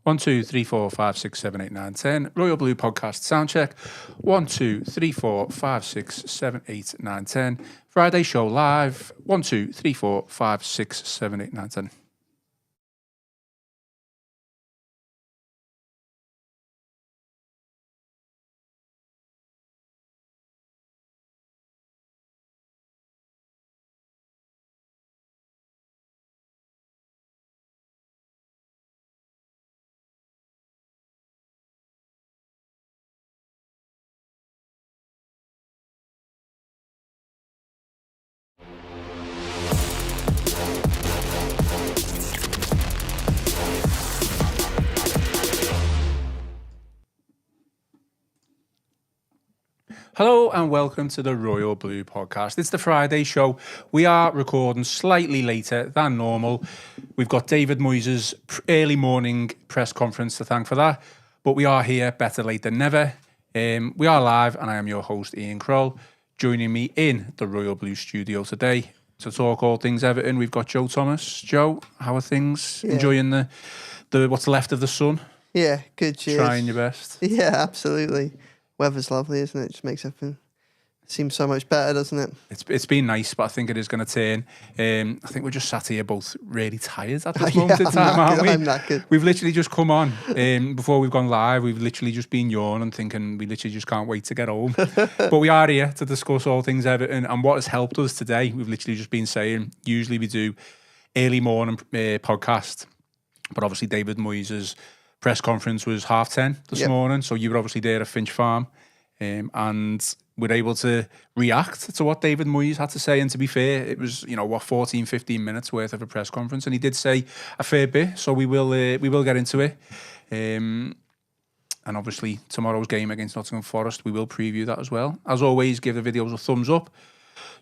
1, 2, 3, 4, 5, 6, 7, 8, 9, 10. Royal Blue Podcast Soundcheck. 1, 2, 3, 4, 5, 6, 7, 8, 9, 10. Friday Show Live. 1, 2, 3, 4, 5, 6, 7, 8, 9, 10. Hello and welcome to the Royal Blue Podcast. It's the Friday show. We are recording slightly later than normal. We've got David Moyes' early morning press conference to thank for that. But we are here, better late than never. We are live and I am your host, Ian Croll. Joining me in the Royal Blue studio today to talk all things Everton, we've got Joe Thomas. Joe, how are things? Yeah. Enjoying the what's left of the sun? Yeah, good, cheers. Trying your best? Yeah, absolutely. Weather's lovely, isn't it? It just makes everything seem so much better, doesn't it? It's been nice, but I think it is going to turn. I think we're just sat here both really tired at this moment in time, aren't we? I'm knackered. We've literally just come on. Before we've gone live, we've literally just been yawning, thinking we literally just can't wait to get home. But we are here to discuss all things Everton, and what has helped us today, we've literally just been saying, usually we do early morning podcast, but obviously David Moyes' press conference was 10:30 this morning, so you were obviously there at Finch Farm, and we're able to react to what David Moyes had to say. And to be fair, it was 14, 15 minutes worth of a press conference, and he did say a fair bit. So we will get into it, and obviously tomorrow's game against Nottingham Forest, we will preview that as well. As always, give the videos a thumbs up,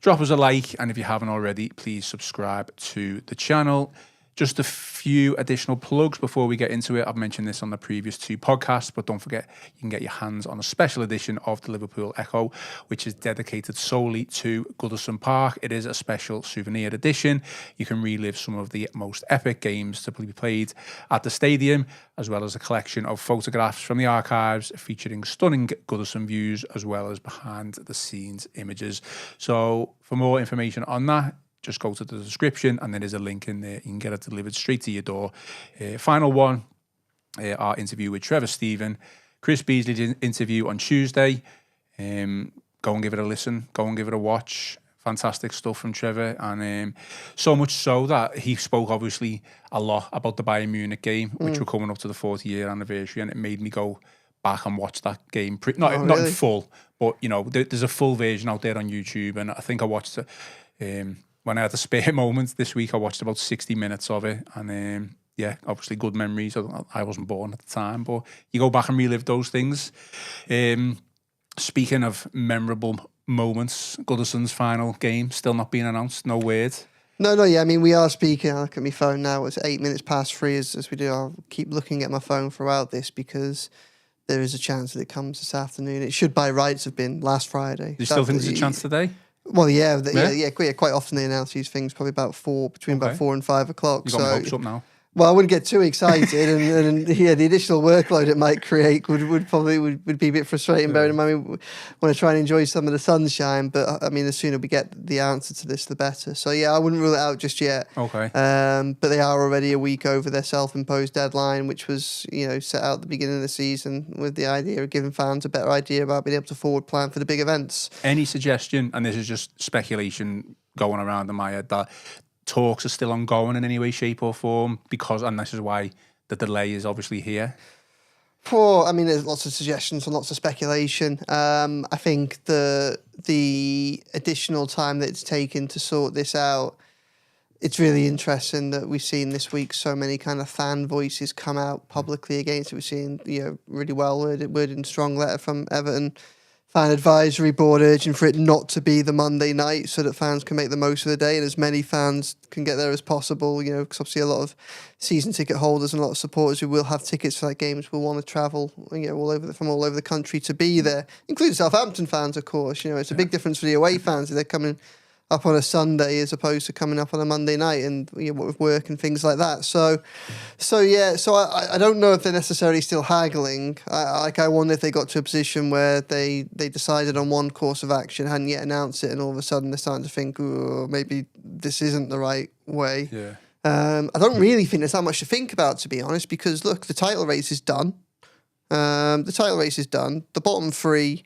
drop us a like, and if you haven't already, please subscribe to the channel. Just a few additional plugs before we get into it. I've mentioned this on the previous two podcasts, but don't forget, you can get your hands on a special edition of the Liverpool Echo, which is dedicated solely to Goodison Park. It is a special souvenir edition. You can relive some of the most epic games to be played at the stadium, as well as a collection of photographs from the archives featuring stunning Goodison views, as well as behind-the-scenes images. So for more information on that, just go to the description and there is a link in there. You can get it delivered straight to your door. Final one, our interview with Trevor Steven. Chris Beasley's interview on Tuesday. Go and give it a listen. Go and give it a watch. Fantastic stuff from Trevor. And so much so that he spoke obviously a lot about the Bayern Munich game, which were coming up to the 40-year anniversary. And it made me go back and watch that game. Not in full, but there's a full version out there on YouTube. And I think I watched it. When I had the spare moments this week, I watched about 60 minutes of it. And obviously good memories. I wasn't born at the time, but you go back and relive those things. Speaking of memorable moments, Goodison's final game, still not being announced, no word. No, I mean, we are speaking. I look at my phone now. It's 8 minutes past 3 as we do. I'll keep looking at my phone throughout this because there is a chance that it comes this afternoon. It should by rights have been last Friday. Do you still think there's a chance today? Well, quite often they announce these things probably about 4 and 5 o'clock. You got my hopes up now. Well, I wouldn't get too excited, and the additional workload it might create would be a bit frustrating. Bearing in mind, we want to try and enjoy some of the sunshine, but I mean, the sooner we get the answer to this, the better. So I wouldn't rule it out just yet. Okay. But they are already a week over their self-imposed deadline, which was set out at the beginning of the season with the idea of giving fans a better idea about being able to forward plan for the big events. Any suggestion, and this is just speculation going around in my head, that talks are still ongoing in any way, shape or form, and this is why the delay is obviously here? I mean, there's lots of suggestions and lots of speculation. I think the additional time that it's taken to sort this out, it's really interesting that we've seen this week so many kind of fan voices come out publicly against it. We've seen really well worded and strong letter from Everton Fan Advisory Board urging for it not to be the Monday night so that fans can make the most of the day and as many fans can get there as possible, because obviously a lot of season ticket holders and a lot of supporters who will have tickets for that games will want to travel from all over the country to be there, including Southampton fans, of course. It's a big difference for the away fans if they're coming up on a Sunday as opposed to coming up on a Monday night, and what with work and things like that. So I don't know if they're necessarily still haggling. I wonder if they got to a position where they decided on one course of action, hadn't yet announced it, and all of a sudden they're starting to think, oh, maybe this isn't the right way. Yeah. I don't really think there's that much to think about, to be honest, because look, the title race is done. The bottom three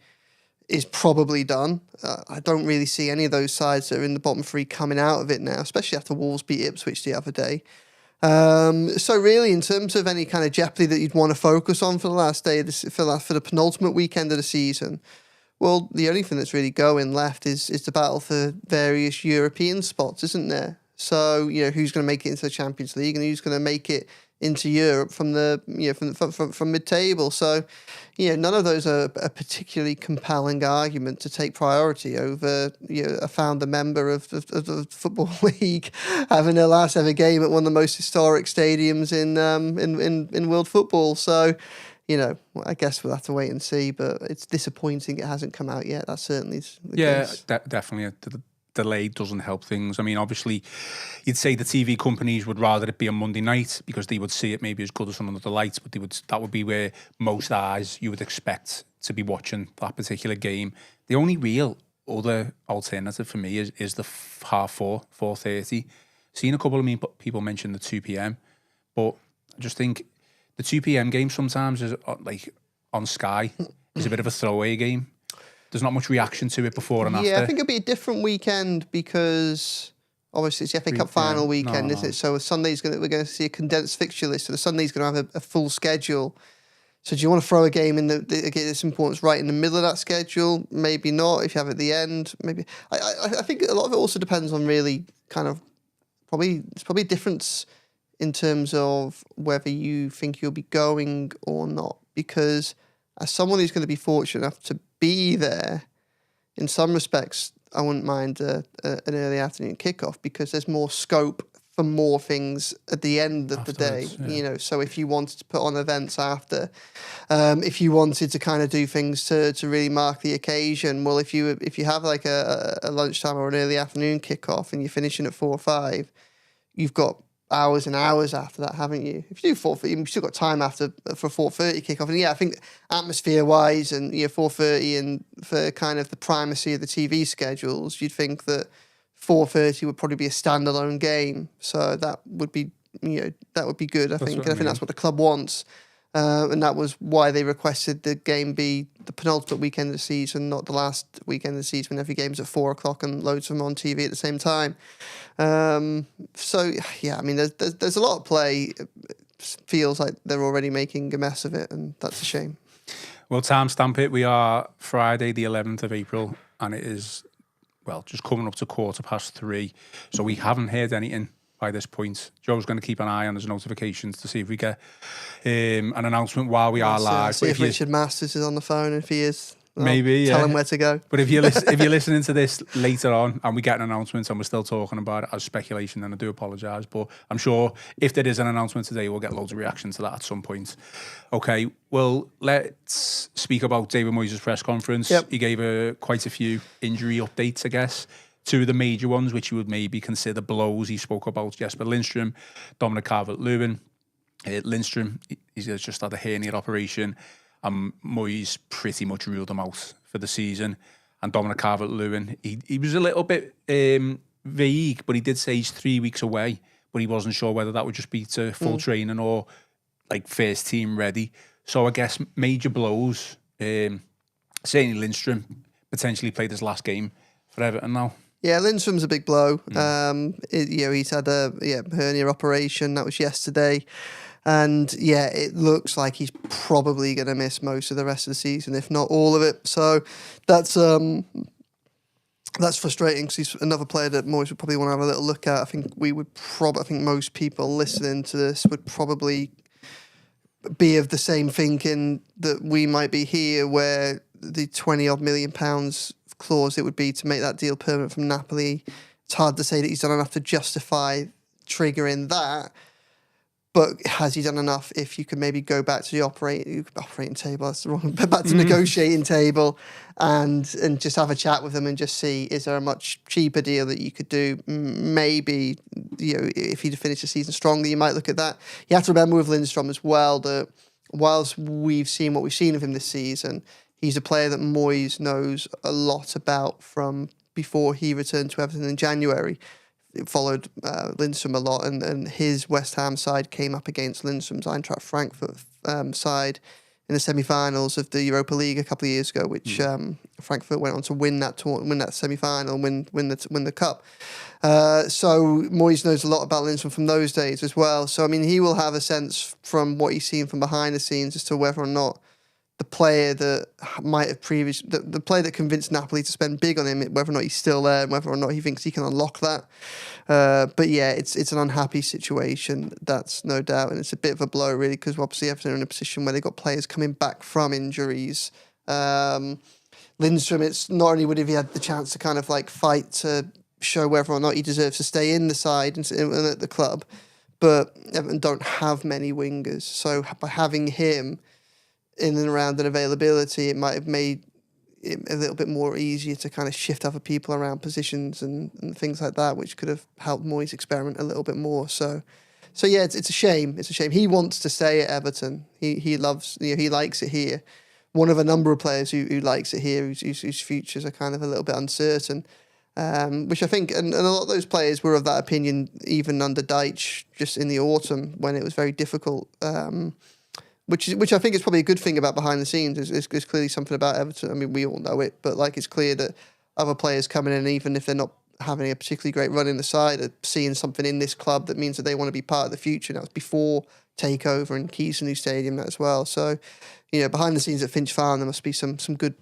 is probably done. I don't really see any of those sides that are in the bottom three coming out of it now, especially after Wolves beat Ipswich the other day. So really, in terms of any kind of jeopardy that you'd want to focus on for the last day of for the penultimate weekend of the season, well, the only thing that's really going left is the battle for various European spots, isn't there? So who's going to make it into the Champions League and who's going to make it into Europe from the from mid-table. So none of those are a particularly compelling argument to take priority over a founder member of the Football League having their last ever game at one of the most historic stadiums in world football. So I guess we'll have to wait and see, but it's disappointing it hasn't come out yet. That certainly is the case. Definitely. The delay doesn't help things. I mean, obviously, you'd say the TV companies would rather it be on Monday night because they would see it maybe as Goodison under the lights, but that would be where most eyes you would expect to be watching that particular game. The only real other alternative for me is the 4:30. Seen a couple of people mention the 2 p.m, but I just think the 2 p.m. game sometimes is like on Sky is a bit of a throwaway game. There's not much reaction to it before and after. Yeah, I think it'll be a different weekend because obviously it's the FA Cup final weekend, isn't it? So we're going to see a condensed fixture list. So the Sunday's going to have a full schedule. So do you want to throw a game in get its importance right in the middle of that schedule? Maybe not. If you have it at the end, maybe. I think a lot of it also depends on really kind of it's probably a difference in terms of whether you think you'll be going or not. Because as someone who's going to be fortunate enough to be there, in some respects, I wouldn't mind an early afternoon kickoff because there's more scope for more things at the end of the day. Yeah. So if you wanted to put on events after, if you wanted to kind of do things to really mark the occasion, well, if you have like a lunchtime or an early afternoon kickoff and you're finishing at 4 or 5, you've got hours and hours after that, haven't you? If you do 4:30, you've still got time after for 4:30 kickoff. And I think atmosphere-wise and 4:30 and for kind of the primacy of the TV schedules, you'd think that 4:30 would probably be a standalone game. So that would be good. I think that's what the club wants. And that was why they requested the game be the penultimate weekend of the season, not the last weekend of the season when every game's at 4 o'clock and loads of them on TV at the same time. So yeah, I mean, there's a lot of play. It feels like they're already making a mess of it, and that's a shame. Well, timestamp it. We are Friday, the 11th of April, and it is just coming up to 3:15. So we haven't heard anything by this point. Joe's going to keep an eye on his notifications to see if we get an announcement while we are live. See if Richard Masters is on the phone. If he is, maybe tell him where to go. But if you're listening to this later on and we get an announcement and we're still talking about it as speculation, then I do apologise. But I'm sure if there is an announcement today, we'll get loads of reaction to that at some point. Okay, well, let's speak about David Moyes' press conference. Yep. He gave quite a few injury updates, I guess. Two of the major ones, which you would maybe consider blows. He spoke about Jesper Lindstrom, Dominic Calvert-Lewin. Lindstrom, he's just had a hernia operation. Moyes pretty much ruled him out for the season. And Dominic Calvert-Lewin, he was a little bit vague, but he did say he's 3 weeks away. But he wasn't sure whether that would just be to full training or like first team ready. So I guess major blows. Certainly Lindstrom potentially played his last game for Everton now. Yeah, Lindstrom's a big blow. He's had a hernia operation. That was yesterday. And yeah, it looks like he's probably going to miss most of the rest of the season, if not all of it. So that's frustrating because he's another player that Moyes would probably want to have a little look at. I think I think most people listening to this would probably be of the same thinking that we might be here, where the 20-odd million pounds clause it would be to make that deal permanent from Napoli. It's hard to say that he's done enough to justify triggering that. But has he done enough? If you could maybe go back to the operating table, that's the wrong, back to negotiating table, and just have a chat with them and just see, is there a much cheaper deal that you could do? Maybe, if he'd finished the season strongly, you might look at that. You have to remember with Lindstrom as well that whilst we've seen what we've seen of him this season, he's a player that Moyes knows a lot about from before he returned to Everton in January. It followed Lindstrom a lot, and his West Ham side came up against Lindstrom's Eintracht Frankfurt side in the semi-finals of the Europa League a couple of years ago, which Frankfurt went on to win that semi-final, and win the cup. So Moyes knows a lot about Lindstrom from those days as well. So I mean, he will have a sense from what he's seen from behind the scenes as to whether or not the player that might have the player that convinced Napoli to spend big on him, whether or not he's still there, and whether or not he thinks he can unlock that. But yeah, it's an unhappy situation, that's no doubt, and it's a bit of a blow really, because obviously Everton are in a position where they've got players coming back from injuries. Lindstrom, it's not only would have he had the chance to kind of like fight to show whether or not he deserves to stay in the side and at the club, but Everton don't have many wingers, so by having him in and around an availability, it might have made it a little bit more easier to kind of shift other people around positions and things like that, which could have helped Moyes experiment a little bit more. So yeah, it's a shame. It's a shame. He wants to stay at Everton. He loves, he likes it here. One of a number of players who likes it here, whose futures are kind of a little bit uncertain. Which I think, and a lot of those players were of that opinion even under Deitch, just in the autumn when it was very difficult. Which I think is probably a good thing about behind the scenes. Is clearly something about Everton. I mean, we all know it, but like it's clear that other players coming in, even if they're not having a particularly great run in the side, are seeing something in this club that means that they want to be part of the future. That was before takeover and keys to new stadium as well. So, behind the scenes at Finch Farm, there must be some good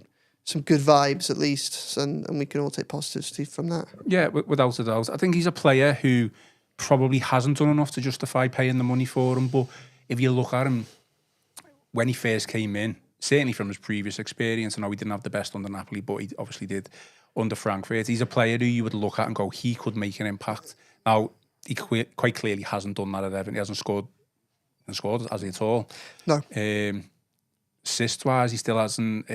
vibes at least, and we can all take positives from that. Yeah, without a doubt. I think he's a player who probably hasn't done enough to justify paying the money for him. But if you look at him, when he first came in, certainly from his previous experience, I know he didn't have the best under Napoli, but he obviously did under Frankfurt. He's a player who you would look at and go, he could make an impact. Now, he quite clearly hasn't done that at Everton. He hasn't scored, has he, at all? No. Assist-wise, he still hasn't,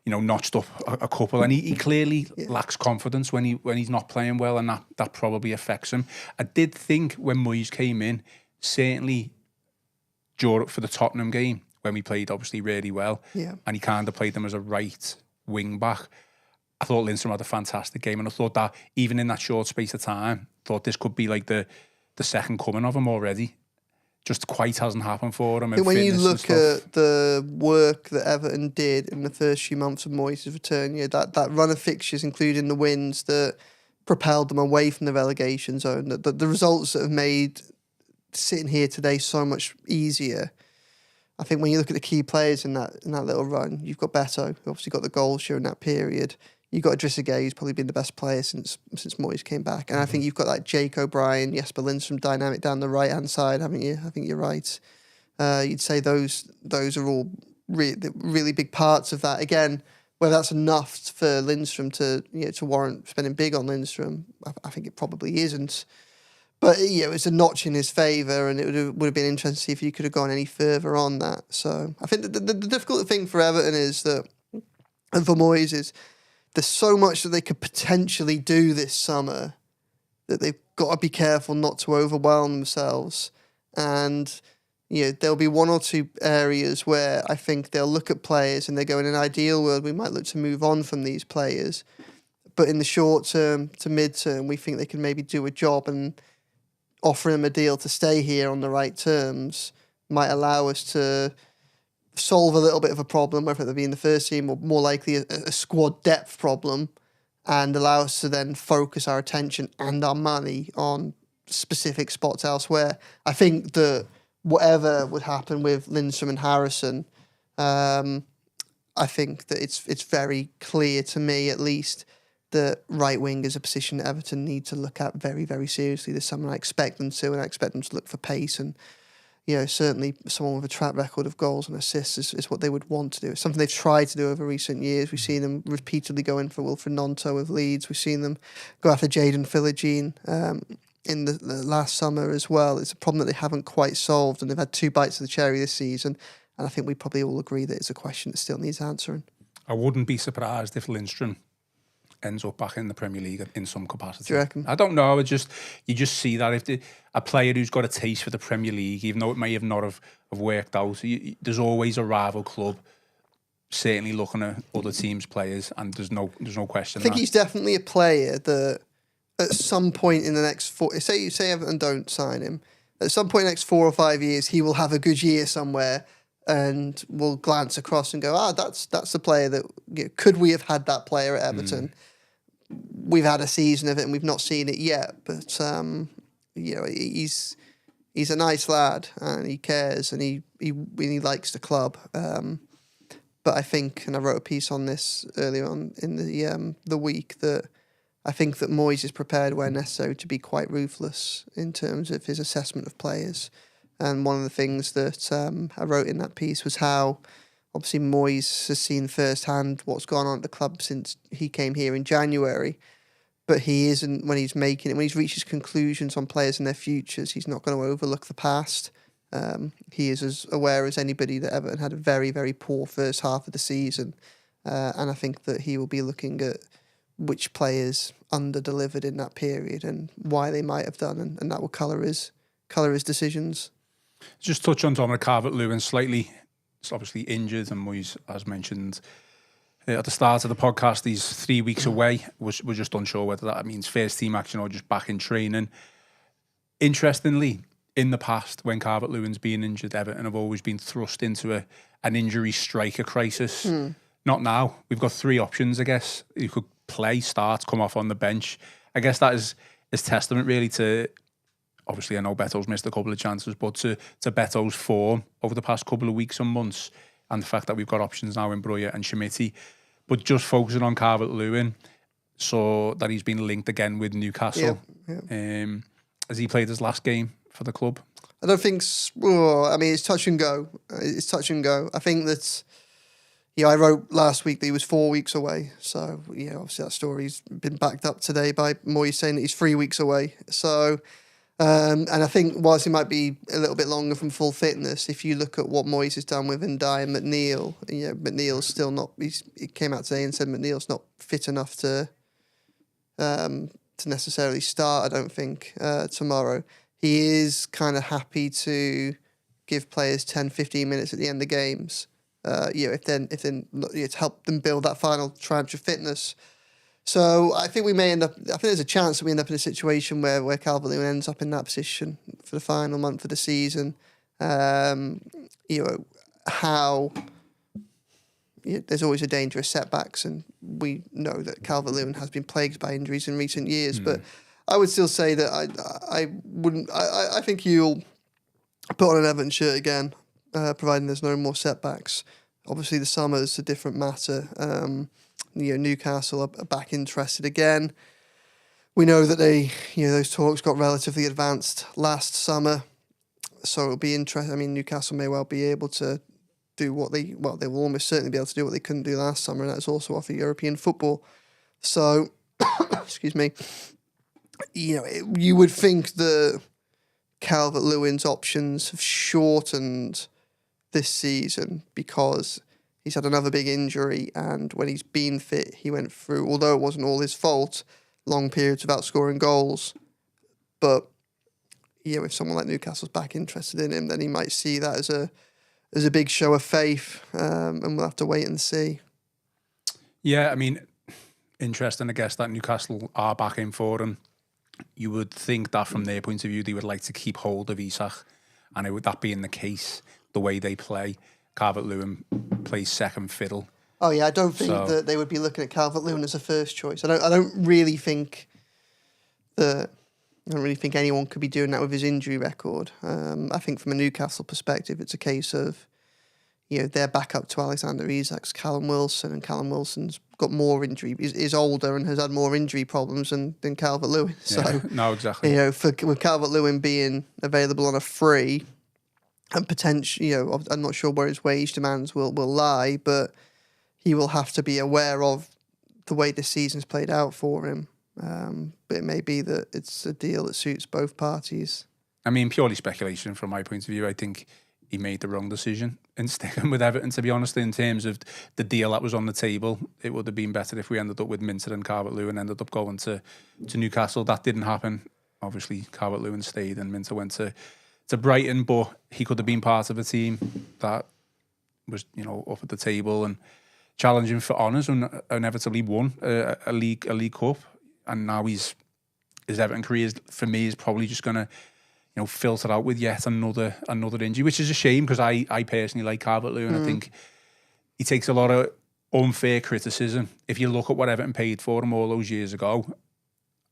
notched up a couple, and he clearly lacks confidence when he's not playing well, and that probably affects him. I did think when Moyes came in, certainly for the Tottenham game, when we played obviously really well, and he kind of played them as a right wing back, I thought Lindstrom had a fantastic game, and I thought that even in that short space of time, thought this could be like the second coming of him already. Just quite hasn't happened for him. When you look at the work that Everton did in the first few months of Moyes' return, that run of fixtures, including the wins that propelled them away from the relegation zone, the results that have made sitting here today so much easier. I think when you look at the key players in that little run, you've got Beto, who obviously got the goals during that period. You've got Idrissa Gueye, who's probably been the best player since Moyes came back. And I think you've got like Jake O'Brien, Jesper Lindstrom dynamic down the right-hand side, haven't you? I think you're right. You'd say those are all really big parts of that. Again, whether that's enough for Lindstrom to warrant spending big on Lindstrom, I think it probably isn't. But it's a notch in his favour, and it would have been interesting to see if you could have gone any further on that. So I think the difficult thing for Everton is that, and for Moyes, is there's so much that they could potentially do this summer that they've got to be careful not to overwhelm themselves. And there'll be one or two areas where I think they'll look at players and they go, in an ideal world, we might look to move on from these players. But in the short term to mid-term, we think they can maybe do a job, and offer him a deal to stay here on the right terms might allow us to solve a little bit of a problem, whether it be in the first team or more likely a squad depth problem, and allow us to then focus our attention and our money on specific spots elsewhere. I think that whatever would happen with Lindstrom and Harrison, I think that it's very clear to me, at least, that right wing is a position that Everton need to look at very, very seriously this summer. I expect them to, and I expect them to look for pace, and certainly someone with a track record of goals and assists is what they would want to do. It's something they've tried to do over recent years. We've seen them repeatedly go in for Wilfred Gnonto with Leeds. We've seen them go after Jadon Philogene in the last summer as well. It's a problem that they haven't quite solved, and they've had 2 bites of the cherry this season. And I think we probably all agree that it's a question that still needs answering. I wouldn't be surprised if Lindstrom ends up back in the Premier League in some capacity. Do you reckon? I don't know. You just see that if a player who's got a taste for the Premier League, even though it may have not have worked out, there's always a rival club certainly looking at other teams' players, and there's no question. I think he's definitely a player that at some point in the next say Everton don't sign him, at some point in the next 4 or 5 years, he will have a good year somewhere, and we'll glance across and go, that's the player that could we have had that player at Everton. We've had a season of it and we've not seen it yet, but he's a nice lad and he cares and he really likes the club. But I think, and I wrote a piece on this earlier on in the week, that I think that Moyes is prepared where necessary to be quite ruthless in terms of his assessment of players. And one of the things that I wrote in that piece was how obviously Moyes has seen firsthand what's gone on at the club since he came here in January. But he isn't, when he's reached his conclusions on players and their futures, he's not going to overlook the past. He is as aware as anybody that Everton had a very, very poor first half of the season. And I think that he will be looking at which players under-delivered in that period and why they might have done, and that will colour his decisions. Just touch on Dominic Calvert-Lewin slightly. He's obviously injured, and Moyes, as mentioned at the start of the podcast, he's 3 weeks away. We're just unsure whether that means first team action or just back in training. Interestingly, in the past, when Calvert-Lewin's been injured, Everton have always been thrust into an injury striker crisis. Not now. We've got 3 options, I guess. You could play, start, come off on the bench. I guess that is testament really to, obviously I know Beto's missed a couple of chances, but to Beto's form over the past couple of weeks and months, and the fact that we've got options now in Breuer and Schmidt. But just focusing on Calvert-Lewin, so that he's been linked again with Newcastle. Yeah. Has he played his last game for the club? I don't think... it's touch and go. I think that... I wrote last week that he was 4 weeks away. So, obviously that story's been backed up today by Moyes saying that he's 3 weeks away. So... and I think whilst he might be a little bit longer from full fitness, if you look at what Moyes has done with Ndiaye and McNeil, McNeil's still not. He came out today and said McNeil's not fit enough to necessarily start. I don't think tomorrow. He is kind of happy to give players 10, 15 minutes at the end of games. If then to help them build that final tranche of fitness. So I think we may end up. I think there's a chance that we end up in a situation where Calvert-Lewin ends up in that position for the final month of the season. There's always a danger of setbacks, and we know that Calvert-Lewin has been plagued by injuries in recent years. But I would still say that I wouldn't. I think he'll put on an Everton shirt again, providing there's no more setbacks. Obviously, the summer's a different matter. Newcastle are back interested again. We know that those talks got relatively advanced last summer, so it'll be interesting. I mean, Newcastle may well be able to do they will almost certainly be able to do what they couldn't do last summer, and that's also offer European football. So, excuse me, you would think that Calvert-Lewin's options have shortened this season because he's had another big injury, and when he's been fit, he went through, although it wasn't all his fault, long periods without scoring goals. But if someone like Newcastle's back interested in him, then he might see that as a big show of faith, and we'll have to wait and see. Yeah, I mean, interesting, I guess, that Newcastle are back in for him. You would think that from their point of view, they would like to keep hold of Isak, and that being the case, the way they play, Calvert-Lewin plays second fiddle. Oh yeah, I don't think that they would be looking at Calvert-Lewin as a first choice. I don't really think anyone could be doing that with his injury record. I think from a Newcastle perspective, it's a case of their backup to Alexander Isak's Callum Wilson, and Callum Wilson's got more injury, is older and has had more injury problems than Calvert-Lewin. So no, exactly. With Calvert-Lewin being available on a free. And potentially, I'm not sure where his wage demands will lie, but he will have to be aware of the way the season's played out for him. But it may be that it's a deal that suits both parties. I mean, purely speculation from my point of view. I think he made the wrong decision in sticking with Everton, to be honest. In terms of the deal that was on the table, it would have been better if we ended up with Minter and Calvert-Lewin and ended up going to Newcastle. That didn't happen. Obviously, Calvert-Lewin stayed and Minter went to Brighton, but he could have been part of a team that was, up at the table and challenging for honours, and inevitably won a league cup. And now his Everton career, for me, is probably just going to filter out with yet another injury, which is a shame because I personally like Calvert-Lewin. I think he takes a lot of unfair criticism. If you look at what Everton paid for him all those years ago,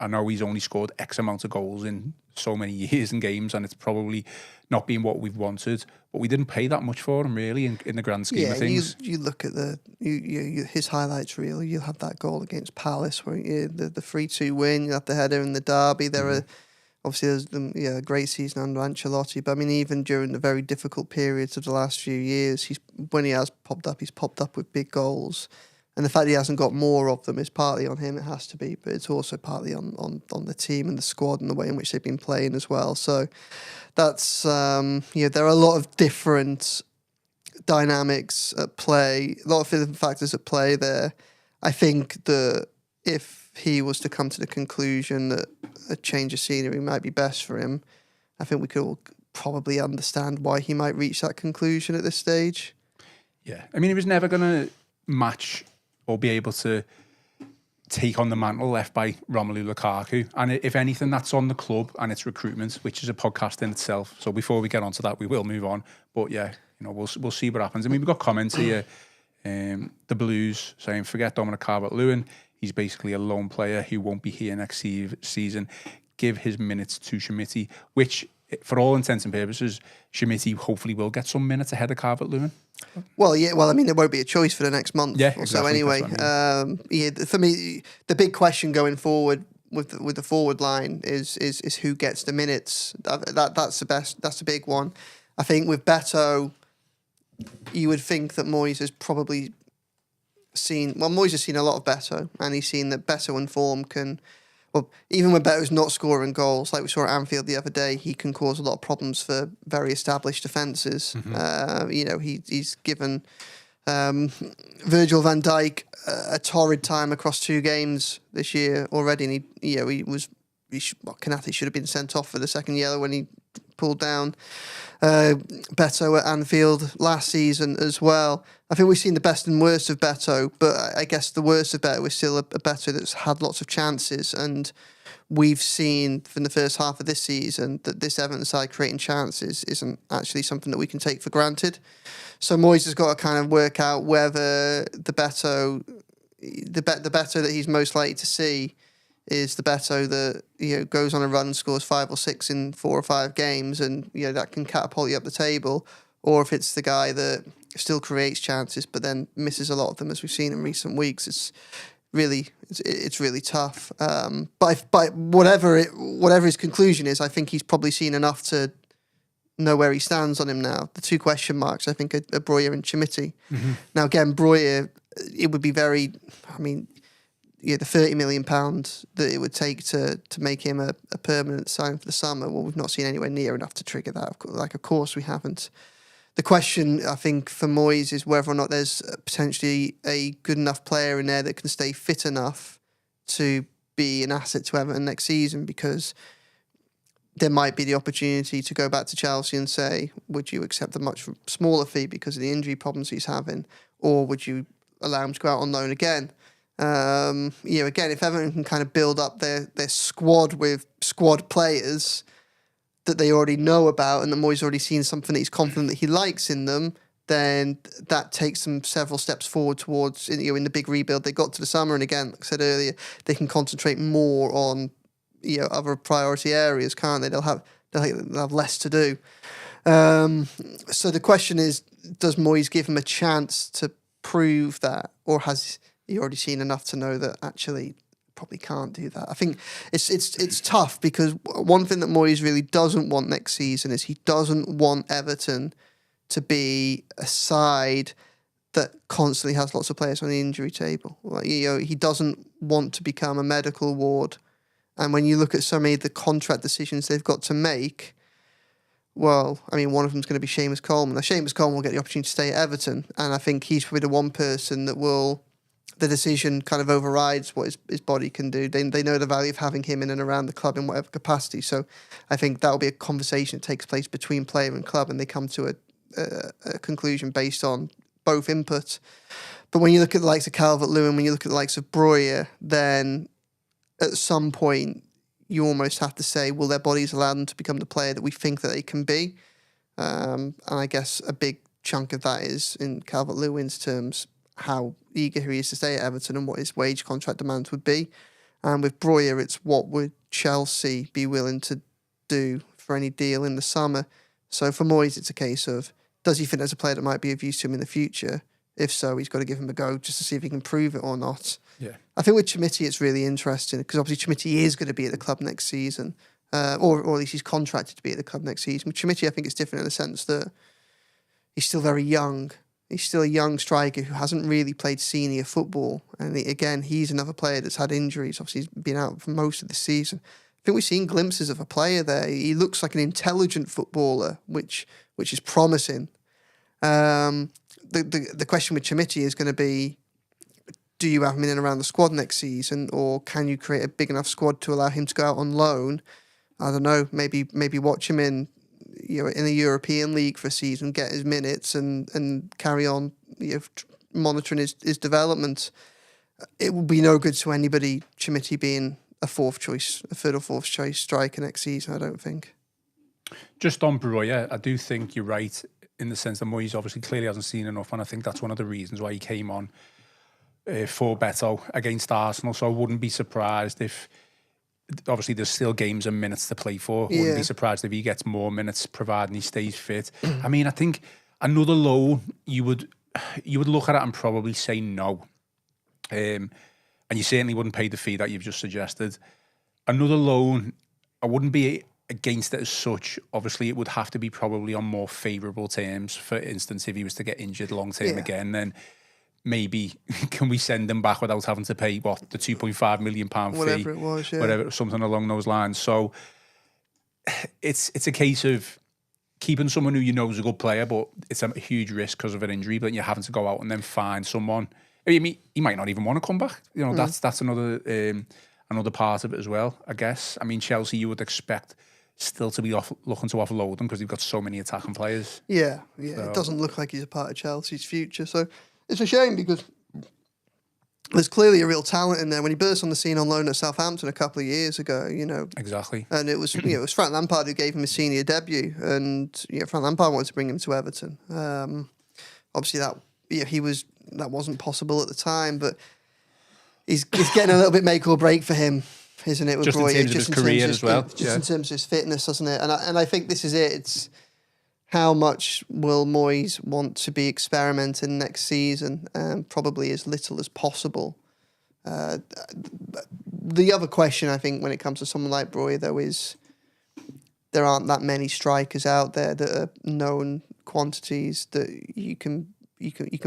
I know he's only scored X amount of goals in so many years and games, and it's probably not been what we've wanted. But we didn't pay that much for him, really, in the grand scheme of things. You look at his highlights reel. You had that goal against Palace, where the 3-2 win. You had the header in the derby. There are obviously there's a great season under Ancelotti. But I mean, even during the very difficult periods of the last few years, when he has popped up, he's popped up with big goals. And the fact he hasn't got more of them is partly on him, it has to be, but it's also partly on the team and the squad and the way in which they've been playing as well. So that's, there are a lot of different dynamics at play, a lot of different factors at play there. I think that if he was to come to the conclusion that a change of scenery might be best for him, I think we could all probably understand why he might reach that conclusion at this stage. Yeah, I mean, he was never going to match or be able to take on the mantle left by Romelu Lukaku. And if anything, that's on the club and its recruitment, which is a podcast in itself. So before we get onto that, we will move on. But yeah, we'll see what happens. I mean, we've got comments here. The Blues saying, forget Dominic Calvert-Lewin. He's basically a lone player who won't be here next season. Give his minutes to Schmidt, which, for all intents and purposes, Schmidt hopefully will get some minutes ahead of Calvert-Lewin. Well, yeah. Well, I mean, there won't be a choice for the next month or exactly. so anyway. For me, the big question going forward with the forward line is who gets the minutes. That's the big one. I think with Beto, you would think that Moyes has probably Moyes has seen a lot of Beto, and he's seen that Beto and form can. Well, even when Beto's not scoring goals, like we saw at Anfield the other day, he can cause a lot of problems for very established defences. He's given Virgil van Dijk a torrid time across 2 games this year already, and Konate should have been sent off for the second yellow when he pulled down Beto at Anfield last season as well. I think we've seen the best and worst of Beto, but I guess the worst of Beto is still a Beto that's had lots of chances, and we've seen from the first half of this season that this Everton side creating chances isn't actually something that we can take for granted. So Moyes has got to kind of work out whether the Beto that he's most likely to see is the Beto that goes on a run, scores 5 or 6 in 4 or 5 games, and that can catapult you up the table, or if it's the guy that still creates chances but then misses a lot of them, as we've seen in recent weeks. It's really tough. But whatever his conclusion is, I think he's probably seen enough to know where he stands on him now. The 2 question marks, I think, are Breuer and Schmidt. Mm-hmm. Now again, Breuer, it would be very. I mean, the £30 million that it would take to make him a permanent sign for the summer, well, we've not seen anywhere near enough to trigger that. Of course we haven't. The question, I think, for Moyes is whether or not there's potentially a good enough player in there that can stay fit enough to be an asset to Everton next season, because there might be the opportunity to go back to Chelsea and say, would you accept a much smaller fee because of the injury problems he's having, or would you allow him to go out on loan again? Again, if Everton can kind of build up their squad with squad players that they already know about, and that Moyes already seen something that he's confident that he likes in them, then that takes them several steps forward towards in the big rebuild they got to the summer. And again, like I said earlier, they can concentrate more on other priority areas, can't they? They'll have less to do. So the question is, does Moyes give him a chance to prove that, or has he already seen enough to know that actually probably can't do that? I think it's tough, because one thing that Moyes really doesn't want next season is he doesn't want Everton to be a side that constantly has lots of players on the injury table. Like, he doesn't want to become a medical ward. And when you look at so many of the contract decisions they've got to make, well, I mean, one of them is going to be Seamus Coleman. Now, Seamus Coleman will get the opportunity to stay at Everton, and I think he's probably the one person that the decision kind of overrides what his body can do. They know the value of having him in and around the club in whatever capacity. So I think that will be a conversation that takes place between player and club, and they come to a conclusion based on both input. But when you look at the likes of Calvert-Lewin, when you look at the likes of Breuer, then at some point you almost have to say, will their bodies allow them to become the player that we think that they can be? And I guess a big chunk of that is in Calvert-Lewin's terms, how eager he is to stay at Everton and what his wage contract demands would be. And with Breuer, it's what would Chelsea be willing to do for any deal in the summer. So for Moyes, it's a case of, does he think there's a player that might be of use to him in the future? If so, he's got to give him a go just to see if he can prove it or not. Yeah, I think with Chimiti, it's really interesting because obviously Chimiti is going to be at the club next season, or at least he's contracted to be at the club next season. With Chimiti, I think it's different in the sense that he's still very young. He's still a young striker who hasn't really played senior football. And again, he's another player that's had injuries. Obviously, he's been out for most of the season. I think we've seen glimpses of a player there. He looks like an intelligent footballer, which is promising. The question with Chimiti is going to be, do you have him in and around the squad next season, or can you create a big enough squad to allow him to go out on loan? I don't know. Maybe watch him in a European league for a season, get his minutes, and carry on monitoring his development. It will be no good to anybody, Chimiti being a third or fourth choice striker next season, I don't think. Just on Breuer, I do think you're right in the sense that Moyes obviously clearly hasn't seen enough, and I think that's one of the reasons why he came on for Beto against Arsenal. So I wouldn't be surprised if, obviously there's still games and minutes to play for. Wouldn't be surprised if he gets more minutes, providing he stays fit. I mean, I think another loan, you would look at it and probably say no. And you certainly wouldn't pay the fee that you've just suggested. Another loan, I wouldn't be against it as such. Obviously, it would have to be probably on more favourable terms. For instance, if he was to get injured long term again, then maybe can we send him back without having to pay the £2.5 million fee, whatever it was, whatever, something along those lines. So it's a case of keeping someone who you know is a good player, but it's a huge risk because of an injury. But you're having to go out and then find someone. I mean, he might not even want to come back. That's another part of it as well, I guess. I mean, Chelsea, you would expect still to be looking to offload them because they've got so many attacking players. Yeah. So it doesn't look like he's a part of Chelsea's future. So it's a shame because there's clearly a real talent in there. When he burst on the scene on loan at Southampton a couple of years ago, Exactly. And it was it was Frank Lampard who gave him his senior debut, and Frank Lampard wanted to bring him to Everton. Obviously that wasn't possible at the time, but he's getting a little bit make or break for him, isn't it? With just Breuer, in terms of his career as well. Just in terms of his fitness, doesn't it? And I think this is it. It's how much will Moyes want to be experimenting next season? Probably as little as possible. The other question, I think, when it comes to someone like Breuer, though, is there aren't that many strikers out there that are known quantities that you can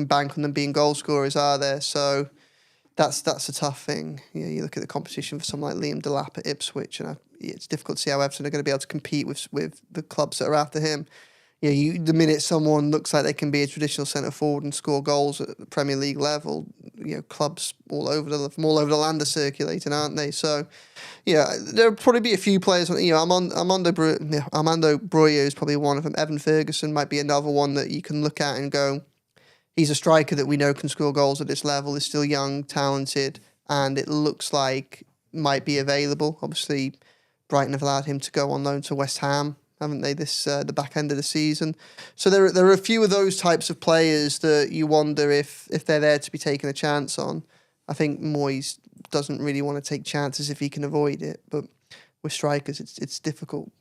bank on them being goal scorers, are there? So that's a tough thing. You look at the competition for someone like Liam Delap at Ipswich, and it's difficult to see how Everton are going to be able to compete with the clubs that are after him. The minute someone looks like they can be a traditional centre forward and score goals at the Premier League level, clubs from all over the land are circulating, aren't they? So, there'll probably be a few players. Armando Breuer is probably one of them. Evan Ferguson might be another one that you can look at and go, he's a striker that we know can score goals at this level. Is still young, talented, and it looks like might be available. Obviously, Brighton have allowed him to go on loan to West Ham, haven't they, the back end of the season? So there are a few of those types of players that you wonder if they're there to be taken a chance on. I think Moyes doesn't really want to take chances if he can avoid it, but with strikers, it's difficult.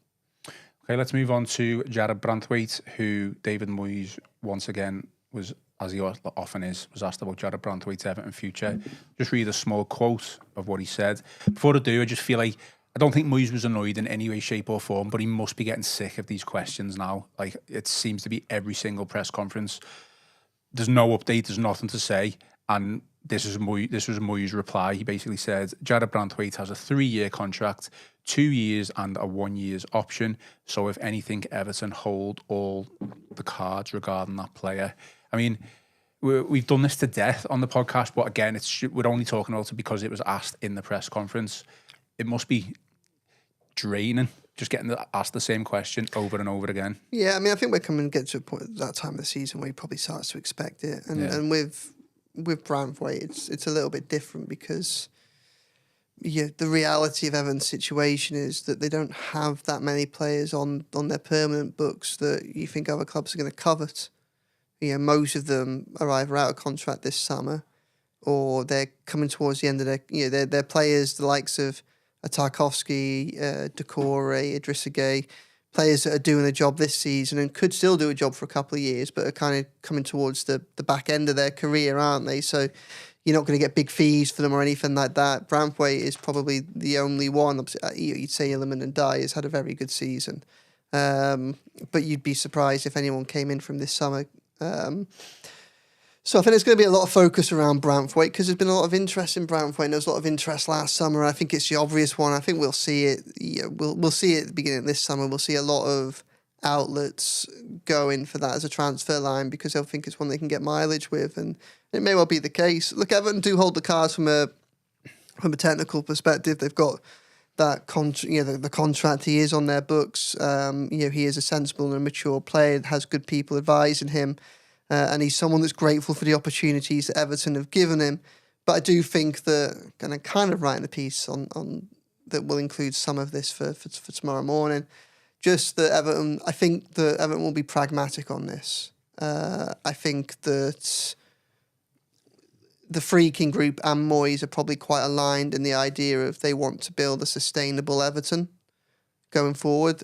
Okay, let's move on to Jarrad Branthwaite, who David Moyes once again was, as he often is, was asked about Jarrad Branthwaite's Everton future. Just read a small quote of what he said. Before I do, I just feel like I don't think Moyes was annoyed in any way, shape or form, but he must be getting sick of these questions now. Like, it seems to be every single press conference. there's no update, there's nothing to say. And this was Moyes' reply. He basically said, Jarrad Branthwaite has a 3-year contract, 2 years and a 1 year's option. So if anything, Everton hold all the cards regarding that player. I mean, we've done this to death on the podcast, but again, we're only talking about it because it was asked in the press conference. It must be draining, just getting asked the same question over and over again. Yeah, I mean, I think we're coming to get to a point at that time of the season where he probably starts to expect it. And with Branthwaite, it's a little bit different because the reality of Everton's situation is that they don't have that many players on their permanent books that you think other clubs are going to covet. Most of them are either out of contract this summer or they're coming towards the end of their, they're players the likes of Tarkowski, Decore, Idrissa Gueye, players that are doing a job this season and could still do a job for a couple of years, but are kind of coming towards the back end of their career, aren't they? So you're not going to get big fees for them or anything like that. Branthwaite is probably the only one. You'd say Illiman and Dye has had a very good season. But you'd be surprised if anyone came in from this summer. So I think there's going to be a lot of focus around Branthwaite because there's been a lot of interest in Branthwaite. And there was a lot of interest last summer. I think it's the obvious one. I think we'll see it. We'll see it at the beginning of this summer. We'll see a lot of outlets going for that as a transfer line because they'll think it's one they can get mileage with, and it may well be the case. Look, Everton do hold the cards from a technical perspective. They've got that the contract. He is on their books. He is a sensible and mature player. Has good people advising him. And he's someone that's grateful for the opportunities that Everton have given him. But I do think that, and I'm kind of writing a piece on that will include some of this for tomorrow morning, just that I think that Everton will be pragmatic on this. I think that the Freaking Group and Moyes are probably quite aligned in the idea of they want to build a sustainable Everton going forward.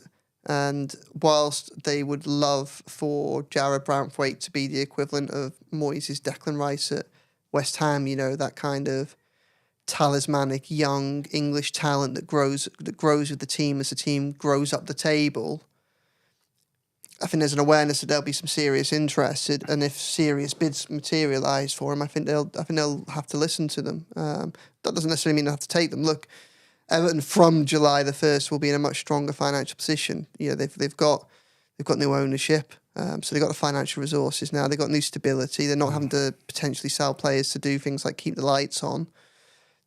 And whilst they would love for Jarrad Branthwaite to be the equivalent of Moyes' Declan Rice at West Ham, that kind of talismanic young English talent that grows with the team as the team grows up the table, I think there's an awareness that there'll be some serious interest, and if serious bids materialise for him, I think they'll have to listen to them. That doesn't necessarily mean they'll have to take them. Look, Everton from July the 1st will be in a much stronger financial position. They've got new ownership, so they've got the financial resources now. They've got new stability. They're not having to potentially sell players to do things like keep the lights on.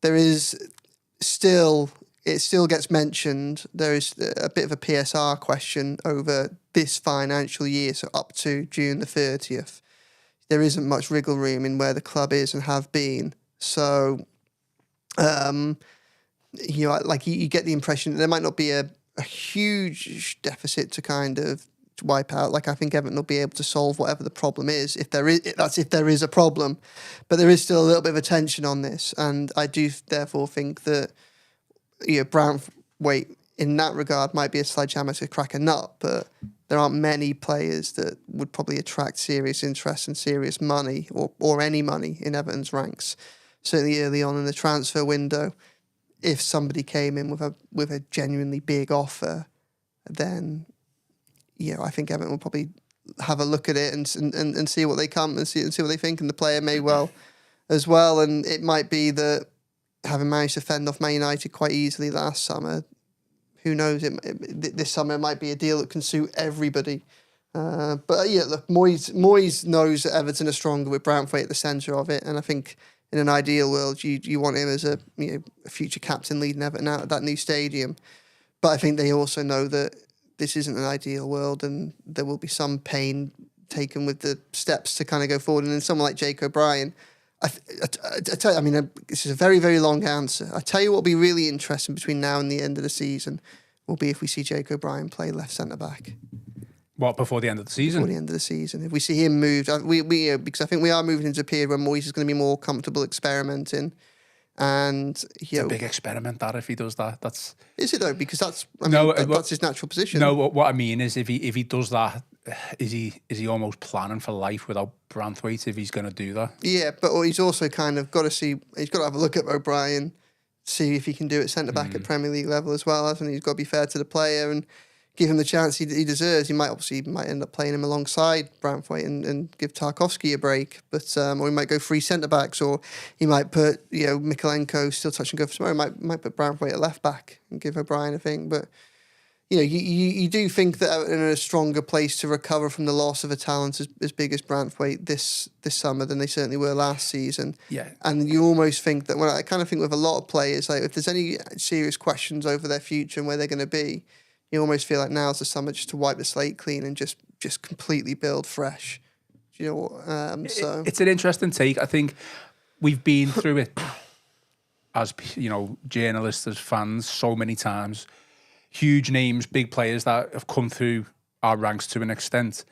It still gets mentioned. There is a bit of a PSR question over this financial year, so up to June the 30th. There isn't much wriggle room in where the club is and have been. So, you get the impression that there might not be a huge deficit to kind of wipe out. Like, I think Everton will be able to solve whatever the problem is, if there is a problem. But there is still a little bit of a tension on this, and I do therefore think that Branthwaite in that regard might be a sledgehammer to crack a nut, but there aren't many players that would probably attract serious interest and serious money or any money in Everton's ranks. Certainly early on in the transfer window, if somebody came in with a genuinely big offer, then I think Everton will probably have a look at it and see what they come and see what they think, and the player may well as well. And it might be that having managed to fend off Man United quite easily last summer, who knows? This summer it might be a deal that can suit everybody. Look, Moyes knows that Everton are stronger with Branthwaite at the centre of it, and I think in an ideal world, you want him as a future captain leading Everton out of that new stadium. But I think they also know that this isn't an ideal world, and there will be some pain taken with the steps to kind of go forward. And then someone like Jake O'Brien, I tell you, this is a very, very long answer. I tell you what will be really interesting between now and the end of the season will be if we see Jake O'Brien play left centre back. What, before the end of the season? Before the end of the season. If we see him moved, because I think we are moving into a period where Moyes is going to be more comfortable experimenting. And it's a big experiment that if he does that. Is it though? Because that's his natural position. No, what I mean is if he does that, is he almost planning for life without Branthwaite if he's going to do that? Yeah, but he's also kind of got to have a look at O'Brien, see if he can do it centre back at Premier League level as well, hasn't he? He's got to be fair to the player and give him the chance he deserves. He might end up playing him alongside Branthwaite and give Tarkowski a break, but or he might go 3 centre backs, or he might put Mikalenko still touch and go for tomorrow. Might put Branthwaite at left back and give O'Brien a thing, but. You do think that Everton are in a stronger place to recover from the loss of a talent as big as Branthwaite this summer than they certainly were last season. Yeah. And you almost think that, I kind of think with a lot of players, like if there's any serious questions over their future and where they're going to be, you almost feel like now's the summer just to wipe the slate clean and just completely build fresh. Do you know what? So it's an interesting take. I think we've been through it as journalists, as fans, so many times. Huge names, big players that have come through our ranks to an extent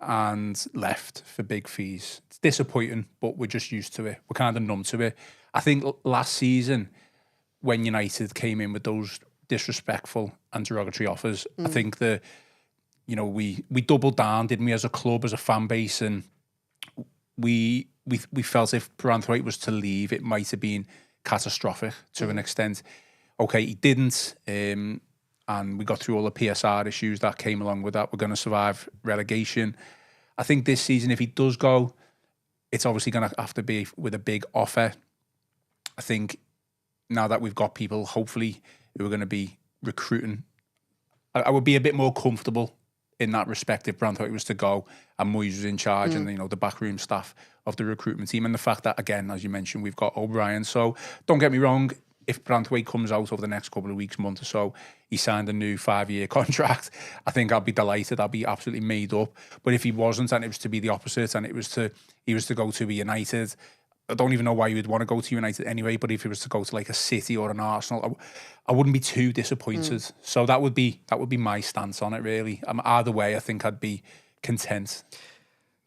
and left for big fees. It's disappointing, but we're just used to it. We're kind of numb to it. I think last season, when United came in with those disrespectful and derogatory offers, I think that, we doubled down, didn't we, as a club, as a fan base, and we felt if Branthwaite was to leave, it might have been catastrophic to an extent. Okay, he didn't. And we got through all the PSR issues that came along with that. We're going to survive relegation. I think this season, if he does go, it's obviously going to have to be with a big offer. I think now that we've got people, hopefully, who are going to be recruiting, I would be a bit more comfortable in that respect if Branthwaite was to go and Moyes was in charge and, the backroom staff of the recruitment team. And the fact that, again, as you mentioned, we've got O'Brien. So don't get me wrong, if Branthwaite comes out over the next couple of weeks, month or so, he signed a new 5-year contract, I think I'll be delighted. I'll be absolutely made up. But if he wasn't, and it was to be the opposite, and he was to go to a United, I don't even know why you would want to go to United anyway, but if he was to go to like a City or an Arsenal, I wouldn't be too disappointed. So that would be my stance on it, really. Either way, I think I'd be content.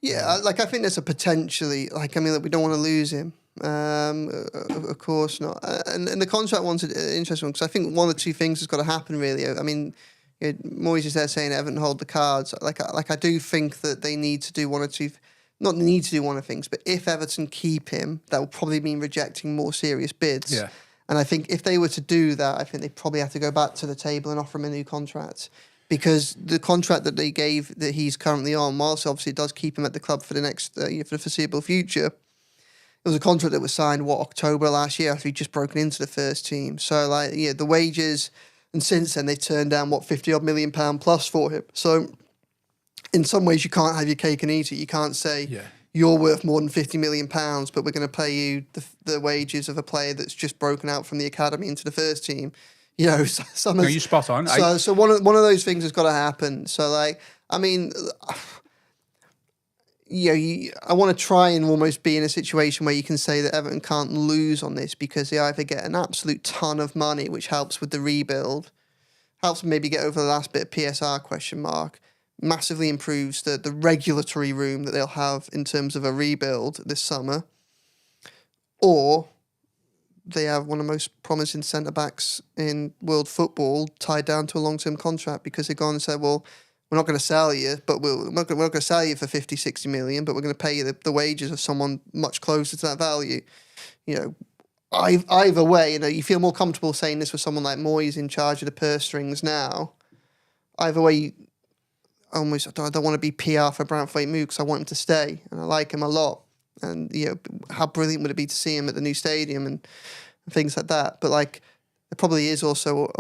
Yeah, I think there's a potentially, we don't want to lose him. Of course not. And the contract one's an interesting one, because I think one of the two things has got to happen, really. Moyes is there saying Everton hold the cards. I do think that they need to do one or two, not need to do one of the things, but if Everton keep him, that will probably mean rejecting more serious bids. Yeah. And I think if they were to do that, I think they probably have to go back to the table and offer him a new contract. Because the contract that they gave, that he's currently on, whilst obviously it does keep him at the club for the next, for the foreseeable future, it was a contract that was signed, October last year, after he'd just broken into the first team. So, the wages, and since then, they've turned down, £50-odd million plus for him. So, in some ways, you can't have your cake and eat it. You can't say, you're worth more than £50 million, but we're going to pay you the wages of a player that's just broken out from the academy into the first team. No, you're spot on. So one of those things has got to happen. So, I want to try and almost be in a situation where you can say that Everton can't lose on this, because they either get an absolute ton of money, which helps with the rebuild, helps maybe get over the last bit of PSR ? Massively improves the regulatory room that they'll have in terms of a rebuild this summer, or they have one of the most promising centre-backs in world football tied down to a long-term contract, because they've gone and said, well, we're not going to sell you, but we're not going to sell you for 50, 60 million, but we're going to pay you the wages of someone much closer to that value. Either way, you feel more comfortable saying this with someone like Moyes in charge of the purse strings now. Either way, I don't want to be PR for Branthwaite move, because I want him to stay, and I like him a lot. And, how brilliant would it be to see him at the new stadium and things like that. But, there probably is also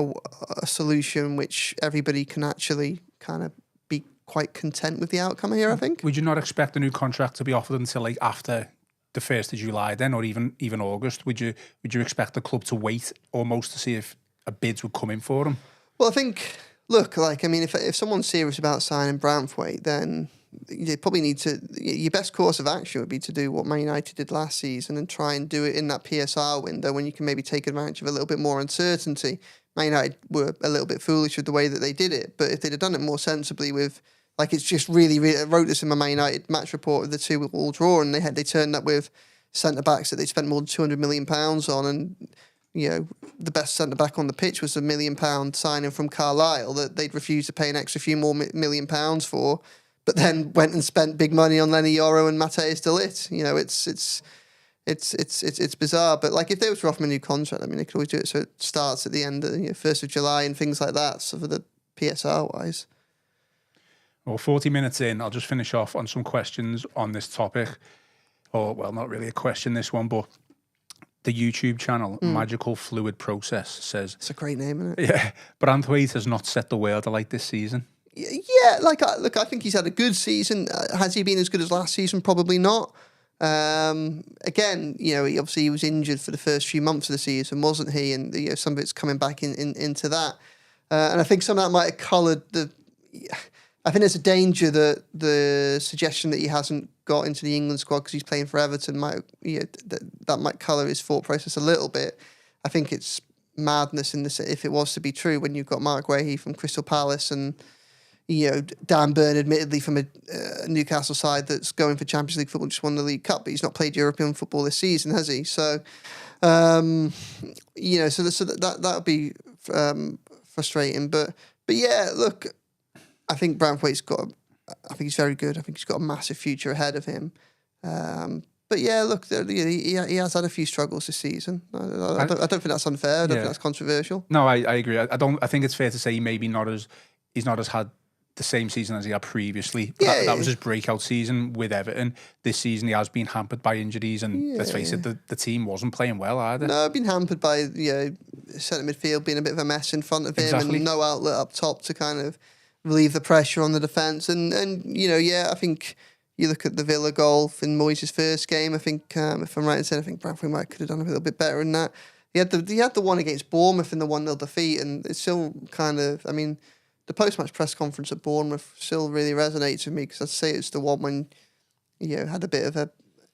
a solution which everybody can actually kind of be quite content with the outcome here, I think. Would you not expect a new contract to be offered until after the 1st of July then, or even August? Would you expect the club to wait almost to see if a bids would come in for him? Well, I think, if someone's serious about signing Branthwaite, then you probably need to, your best course of action would be to do what Man United did last season and try and do it in that PSR window when you can maybe take advantage of a little bit more uncertainty. Man United were a little bit foolish with the way that they did it, but if they'd have done it more sensibly with, it's just really, I wrote this in my Man United match report of the 2-2 draw, and they turned up with centre-backs that they spent more than £200 million on, and the best centre-back on the pitch was £1 million signing from Carlisle that they'd refused to pay an extra few more £1 million for, but then went and spent big money on Lenny Yoro and Matthijs de Ligt. It's bizarre. But if they were to offer him a new contract, they could always do it so it starts at the end of 1st of July and things like that. So for the PSR-wise. Well, 40 minutes in, I'll just finish off on some questions on this topic. Or, well, not really a question, this one, but the YouTube channel, Magical Fluid Process, says... It's a great name, isn't it? Yeah, Branthwaite has not set the world alight this season. Yeah, look, I think he's had a good season. Has he been as good as last season? Probably not. Again, he was injured for the first few months of the season, wasn't he? And some of it's coming back into that. And I think some of that might have coloured the... I think there's a danger that the suggestion that he hasn't got into the England squad because he's playing for Everton that might colour his thought process a little bit. I think it's madness if it was to be true when you've got Mark Guehi from Crystal Palace and Dan Burn, admittedly from a Newcastle side that's going for Champions League football, just won the League Cup, but he's not played European football this season, has he? So, so that would be frustrating. But yeah, look. I think Branthwaite's I think he's very good. I think he's got a massive future ahead of him. But yeah, look, he has had a few struggles this season. I don't think that's unfair. I don't think that's controversial. No, I agree. I think it's fair to say he's not as had the same season as he had previously. That was his breakout season with Everton. This season he has been hampered by injuries, and let's face it, the team wasn't playing well either. No, been hampered by centre midfield being a bit of a mess in front of him, and no outlet up top to kind of relieve the pressure on the defence. And I think you look at the Villa goal in Moyes' first game. I think, if I'm right in saying, I think Branthwaite might could have done a little bit better than that. He had the one against Bournemouth in the 1-0 defeat, and it's still kind of, the post-match press conference at Bournemouth still really resonates with me because I'd say it's the one when had a bit of a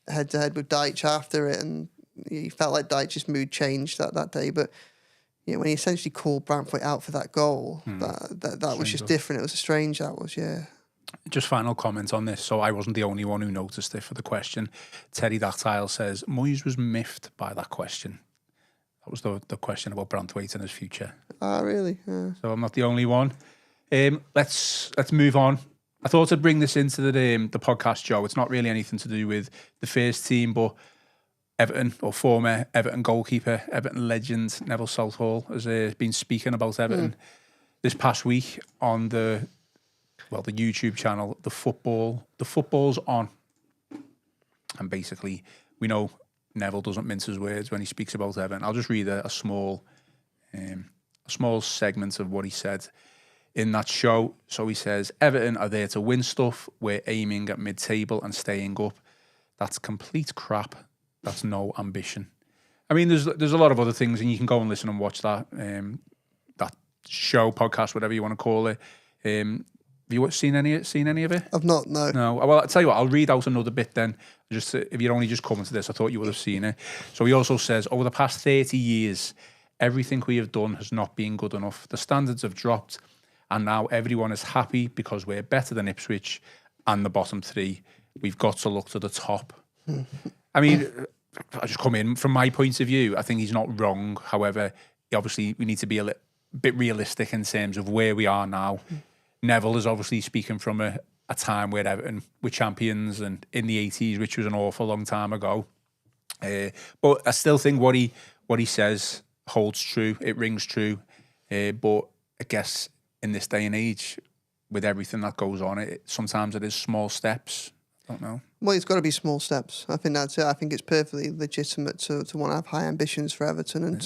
head-to-head with Deitch after it, and you felt like Deitch's mood changed that day, but when he essentially called Branthwaite out for that goal, that was just different. It was strange, that was, yeah. Just final comment on this, so I wasn't the only one who noticed it for the question. Terry Dactyle says, Moyes was miffed by that question. That was the question about Branthwaite and his future. Ah, really? Yeah. So I'm not the only one. Let's move on. I thought I'd bring this into the podcast, Joe. It's not really anything to do with the first team, but Everton, or former Everton goalkeeper, Everton legend Neville Southall has been speaking about Everton this past week on the YouTube channel, The Football's On. And basically, we know Neville doesn't mince his words when he speaks about Everton. I'll just read a small segment of what he said in that show. So he says, Everton are there to win stuff. We're aiming at mid-table and staying up. That's complete crap. That's no ambition. There's a lot of other things, and you can go and listen and watch that that show, podcast, whatever you want to call it. Have you seen any of it? I've not, no. No. Well, I'll tell you what, I'll read out another bit then. Just if you're only just coming to this, I thought you would have seen it. So he also says, over the past 30 years, everything we have done has not been good enough. The standards have dropped, and now everyone is happy because we're better than Ipswich and the bottom three. We've got to look to the top. I just come in, from my point of view, I think he's not wrong. However, obviously we need to be a bit realistic in terms of where we are now. Neville is obviously speaking from a time where Everton were champions and in the 80s, which was an awful long time ago. But I still think what he says holds true. It rings true. But I guess in this day and age, with everything that goes on, sometimes it is small steps. I don't know. Well, it's got to be small steps. I think that's it. I think it's perfectly legitimate to want to have high ambitions for Everton and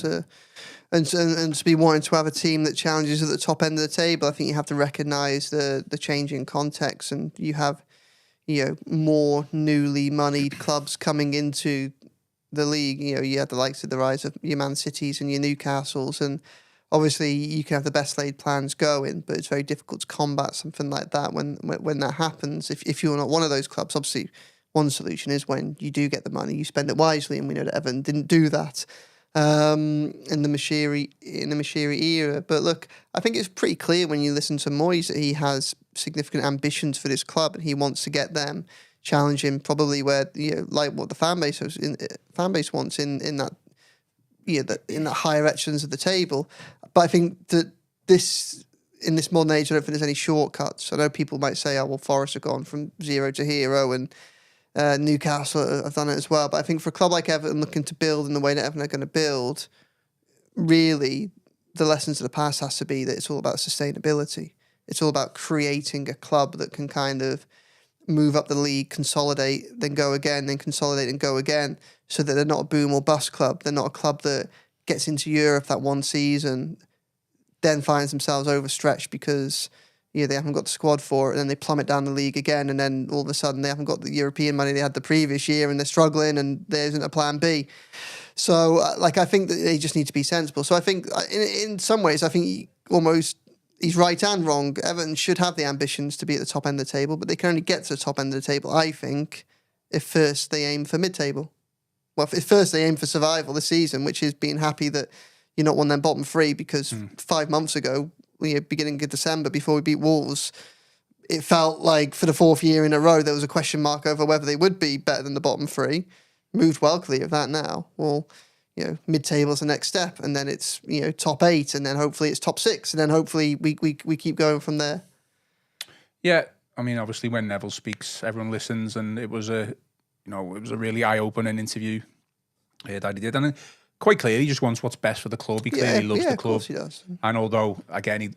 to be wanting to have a team that challenges at the top end of the table. I think you have to recognise the changing context, and you have more newly moneyed clubs coming into the league. You had the likes of the rise of your Man Cities and your Newcastles, and obviously you can have the best laid plans going, but it's very difficult to combat something like that when that happens. If you're not one of those clubs, obviously one solution is when you do get the money, you spend it wisely, and we know that Everton didn't do that in the Mashiri era. But look, I think it's pretty clear when you listen to Moyes that he has significant ambitions for this club, and he wants to get them challenging probably where like what the fan base wants in that. In the higher echelons of the table. But I think that in this modern age, I don't think there's any shortcuts. I know people might say, oh, well, Forest have gone from zero to hero, and Newcastle have done it as well. But I think for a club like Everton looking to build in the way that Everton are going to build, really, the lessons of the past has to be that it's all about sustainability. It's all about creating a club that can kind of move up the league, consolidate, then go again, then consolidate and go again, so that they're not a boom or bust club. They're not a club that gets into Europe that one season, then finds themselves overstretched because they haven't got the squad for it, and then they plummet down the league again, and then all of a sudden they haven't got the European money they had the previous year, and they're struggling, and there isn't a plan B. So, I think that they just need to be sensible. So I think, in some ways, I think he's right and wrong. Everton should have the ambitions to be at the top end of the table, but they can only get to the top end of the table, I think, if first they aim for mid-table. Well, if first they aim for survival this season, which is being happy that you're not one of them bottom three, because 5 months ago, beginning of December, before we beat Wolves, it felt like for the fourth year in a row there was a question mark over whether they would be better than the bottom three. Moved well clear of that now. Well, mid-table's the next step, and then it's top 8, and then hopefully it's top 6, and then hopefully we keep going from there. Yeah, I mean, obviously when Neville speaks, everyone listens, and it was a really eye-opening interview that he did, and quite clearly he just wants what's best for the club. He clearly loves the club. Of course he does. And although again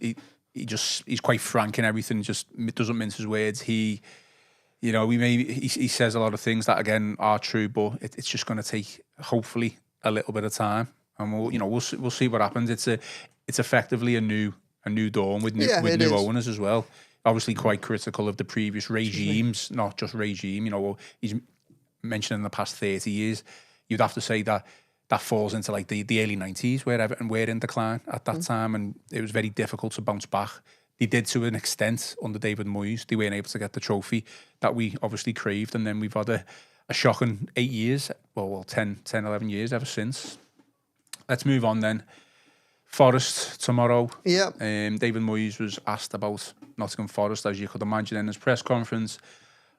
he's quite frank in everything, just doesn't mince his words. He says a lot of things that again are true, but it's just going to take hopefully a little bit of time, and we'll see what happens. It's effectively a new dawn with new owners as well. Obviously quite critical of the previous regimes, not just regime. He's mentioned in the past 30 years. You'd have to say that falls into like the early 90s, where Everton were in decline at that time, and it was very difficult to bounce back. They did to an extent under David Moyes. They weren't able to get the trophy that we obviously craved, and then we've had a shocking 8 years, 10, 11 years ever since. Let's move on then. Forest tomorrow. Yeah. David Moyes was asked about Nottingham Forest, as you could imagine, in his press conference.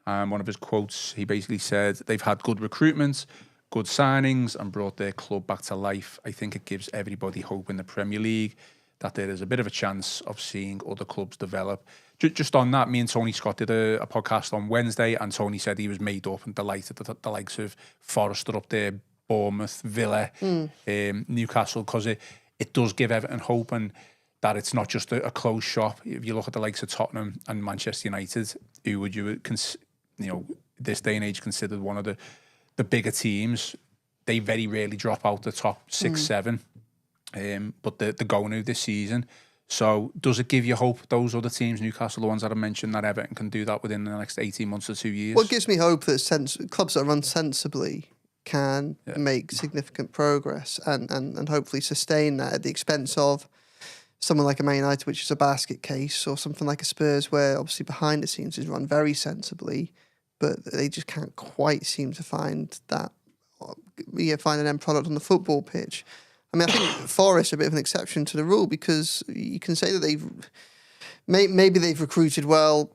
One of his quotes, he basically said, they've had good recruitment, good signings, and brought their club back to life. I think it gives everybody hope in the Premier League that there is a bit of a chance of seeing other clubs develop. Just on that, me and Tony Scott did a podcast on Wednesday, and Tony said he was made up and delighted that the likes of Forest are up there, Bournemouth, Villa, Newcastle, because it does give Everton hope, and that it's not just a closed shop. If you look at the likes of Tottenham and Manchester United, who would you this day and age considered one of the bigger teams, they very rarely drop out the top 6, 7. But they're going out this season. So does it give you hope, those other teams, Newcastle, the ones that I mentioned, that Everton can do that within the next 18 months or 2 years? Well, it gives me hope that clubs that run sensibly can make significant progress and hopefully sustain that at the expense of someone like a Man United, which is a basket case, or something like a Spurs, where obviously behind the scenes is run very sensibly, but they just can't quite seem to find an end product on the football pitch. I mean, I think Forest are a bit of an exception to the rule, because you can say that maybe they've recruited well.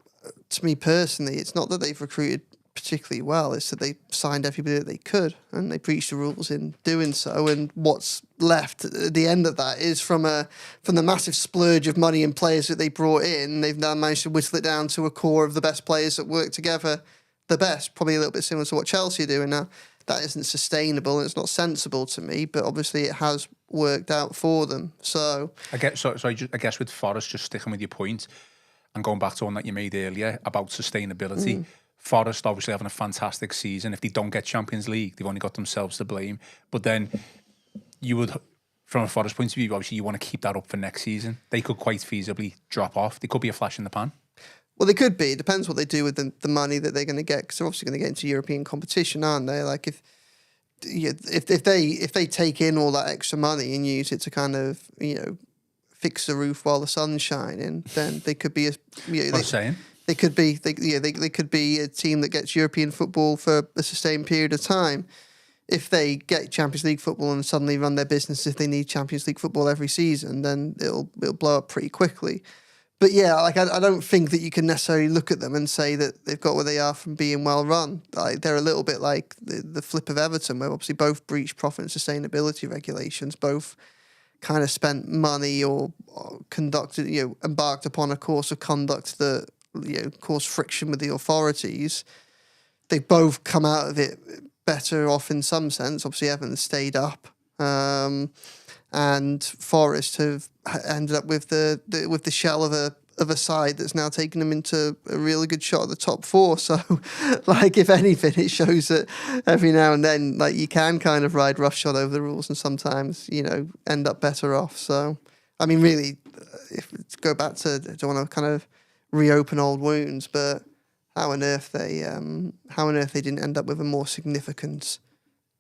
To me personally, it's not that they've recruited particularly well, it's that they signed everybody that they could, and they breached the rules in doing so. And what's left at the end of that is from the massive splurge of money and players that they brought in, they've now managed to whittle it down to a core of the best players that work together the best, probably a little bit similar to what Chelsea are doing now. That isn't sustainable and it's not sensible to me, but obviously it has worked out for them. So I guess with Forest, just sticking with your point and going back to one that you made earlier about sustainability, Forest obviously having a fantastic season. If they don't get Champions League, they've only got themselves to blame. But then you would, from a Forest point of view, obviously you want to keep that up for next season. They could quite feasibly drop off. They could be a flash in the pan. Well, they could be. It depends what they do with the money that they're going to get, because they're obviously going to get into European competition, aren't they? Like if they take in all that extra money and use it to kind of fix the roof while the sun's shining, then they could be They could be they could be a team that gets European football for a sustained period of time. If they get Champions League football and suddenly run their business, if they need Champions League football every season, then it'll blow up pretty quickly. But yeah, like I don't think that you can necessarily look at them and say that they've got where they are from being well run. Like, they're a little bit like the flip of Everton, where obviously both breached profit and sustainability regulations, both kind of spent money or conducted, embarked upon a course of conduct that caused friction with the authorities. They both come out of it better off in some sense. Obviously, Everton stayed up. and Forest have ended up with the shell of a side that's now taken them into a really good shot at the top four. So, like, if anything, it shows that every now and then, like, you can kind of ride roughshod over the rules and sometimes, end up better off. So, I mean, really, if go back to, I don't want to kind of reopen old wounds, but how on earth they didn't end up with a more significant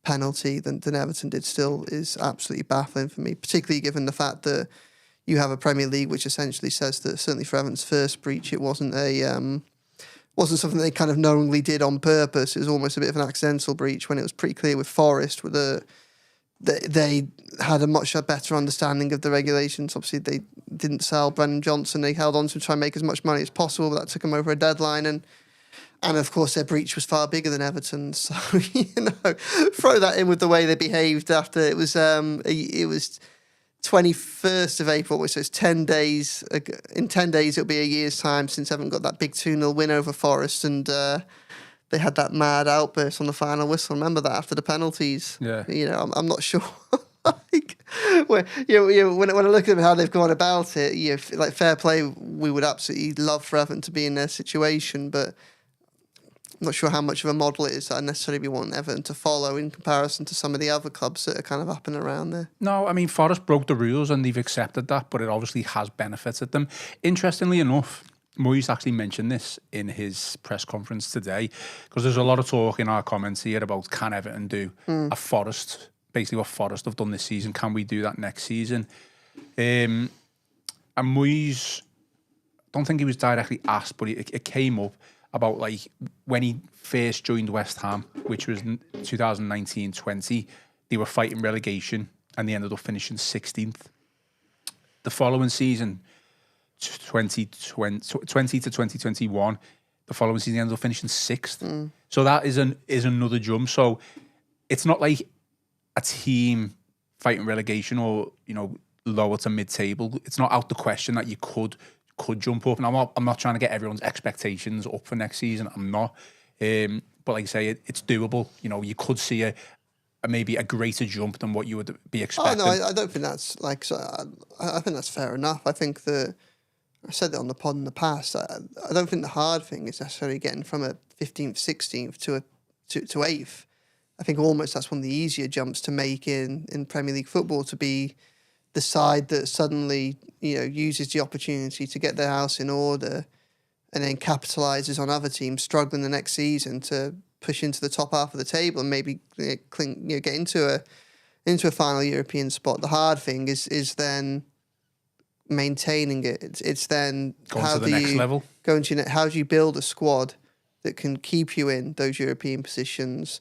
penalty than Everton did still is absolutely baffling for me, particularly given the fact that you have a Premier League which essentially says that certainly for Everton's first breach, it wasn't something they kind of knowingly did on purpose. It was almost a bit of an accidental breach when it was pretty clear with Forest they had a much better understanding of the regulations. Obviously, they didn't sell Brennan Johnson. They held on to try and make as much money as possible, but that took them over a deadline. And of course, their breach was far bigger than Everton's. So, throw that in with the way they behaved after it was 21st of April, which is 10 days. In 10 days, it'll be a year's time since Everton got that big 2-0 win over Forest. And they had that mad outburst on the final whistle. Remember that after the penalties? Yeah. I'm not sure. When I look at how they've gone about it, like fair play, we would absolutely love for Everton to be in their situation, but I'm not sure how much of a model it is that I necessarily want Everton to follow in comparison to some of the other clubs that are kind of up and around there. No, I mean, Forest broke the rules and they've accepted that, but it obviously has benefited them. Interestingly enough, Moyes actually mentioned this in his press conference today, because there's a lot of talk in our comments here about can Everton do a Forest, basically what Forest have done this season, can we do that next season? And Moyes, I don't think he was directly asked, but it came up about like when he first joined West Ham, which was 2019-20, they were fighting relegation and they ended up finishing 16th. The following season, 2020 to 2021, the following season they ended up finishing 6th. So that is another jump. So it's not like a team fighting relegation or lower to mid-table. It's not out the question that you could jump up. And I'm not trying to get everyone's expectations up for next season. I'm not. But like I say, it's doable. You could see maybe a greater jump than what you would be expecting. Oh, no, I don't think that's like. So I think that's fair enough. I think that I said that on the pod in the past. I don't think the hard thing is necessarily getting from a 15th, 16th to 8th. I think almost that's one of the easier jumps to make in Premier League football, to be the side that suddenly uses the opportunity to get their house in order and then capitalises on other teams struggling the next season to push into the top half of the table and maybe get into a final European spot. The hard thing is then maintaining it. It's then going to the next level. How do you build a squad that can keep you in those European positions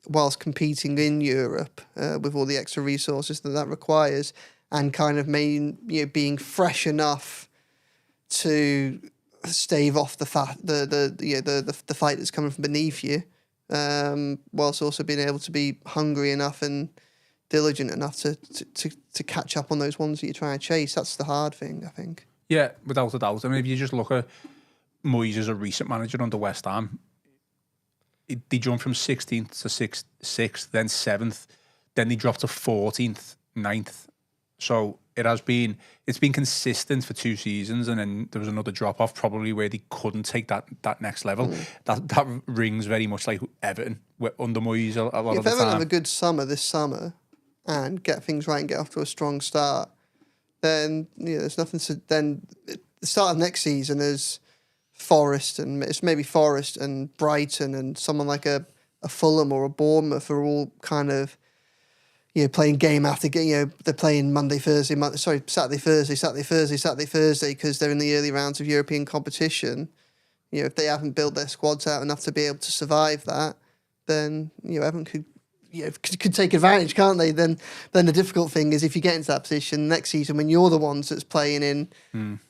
whilst competing in Europe with all the extra resources that requires, and kind of being fresh enough to stave off the fight that's coming from beneath you, whilst also being able to be hungry enough and diligent enough to catch up on those ones that you're trying to chase. That's the hard thing, I think. Yeah, without a doubt. I mean, if you just look at Moyes as a recent manager under West Ham, they jumped from 16th to 6th, then 7th, then they dropped to 14th, 9th. So it's been consistent for 2 seasons, and then there was another drop off probably where they couldn't take that next level. That rings very much like Everton under Moyes a lot of the time. If Everton have a good summer this summer and get things right and get off to a strong start, then there's nothing to then. The start of next season is Forest, and it's maybe Forest and Brighton and someone like a Fulham or a Bournemouth are all kind of playing game after game. They're playing Saturday, Thursday because they're in the early rounds of European competition. If they haven't built their squads out enough to be able to survive that, then Everton could take advantage, can't they? Then the difficult thing is if you get into that position next season when you're the ones that's playing in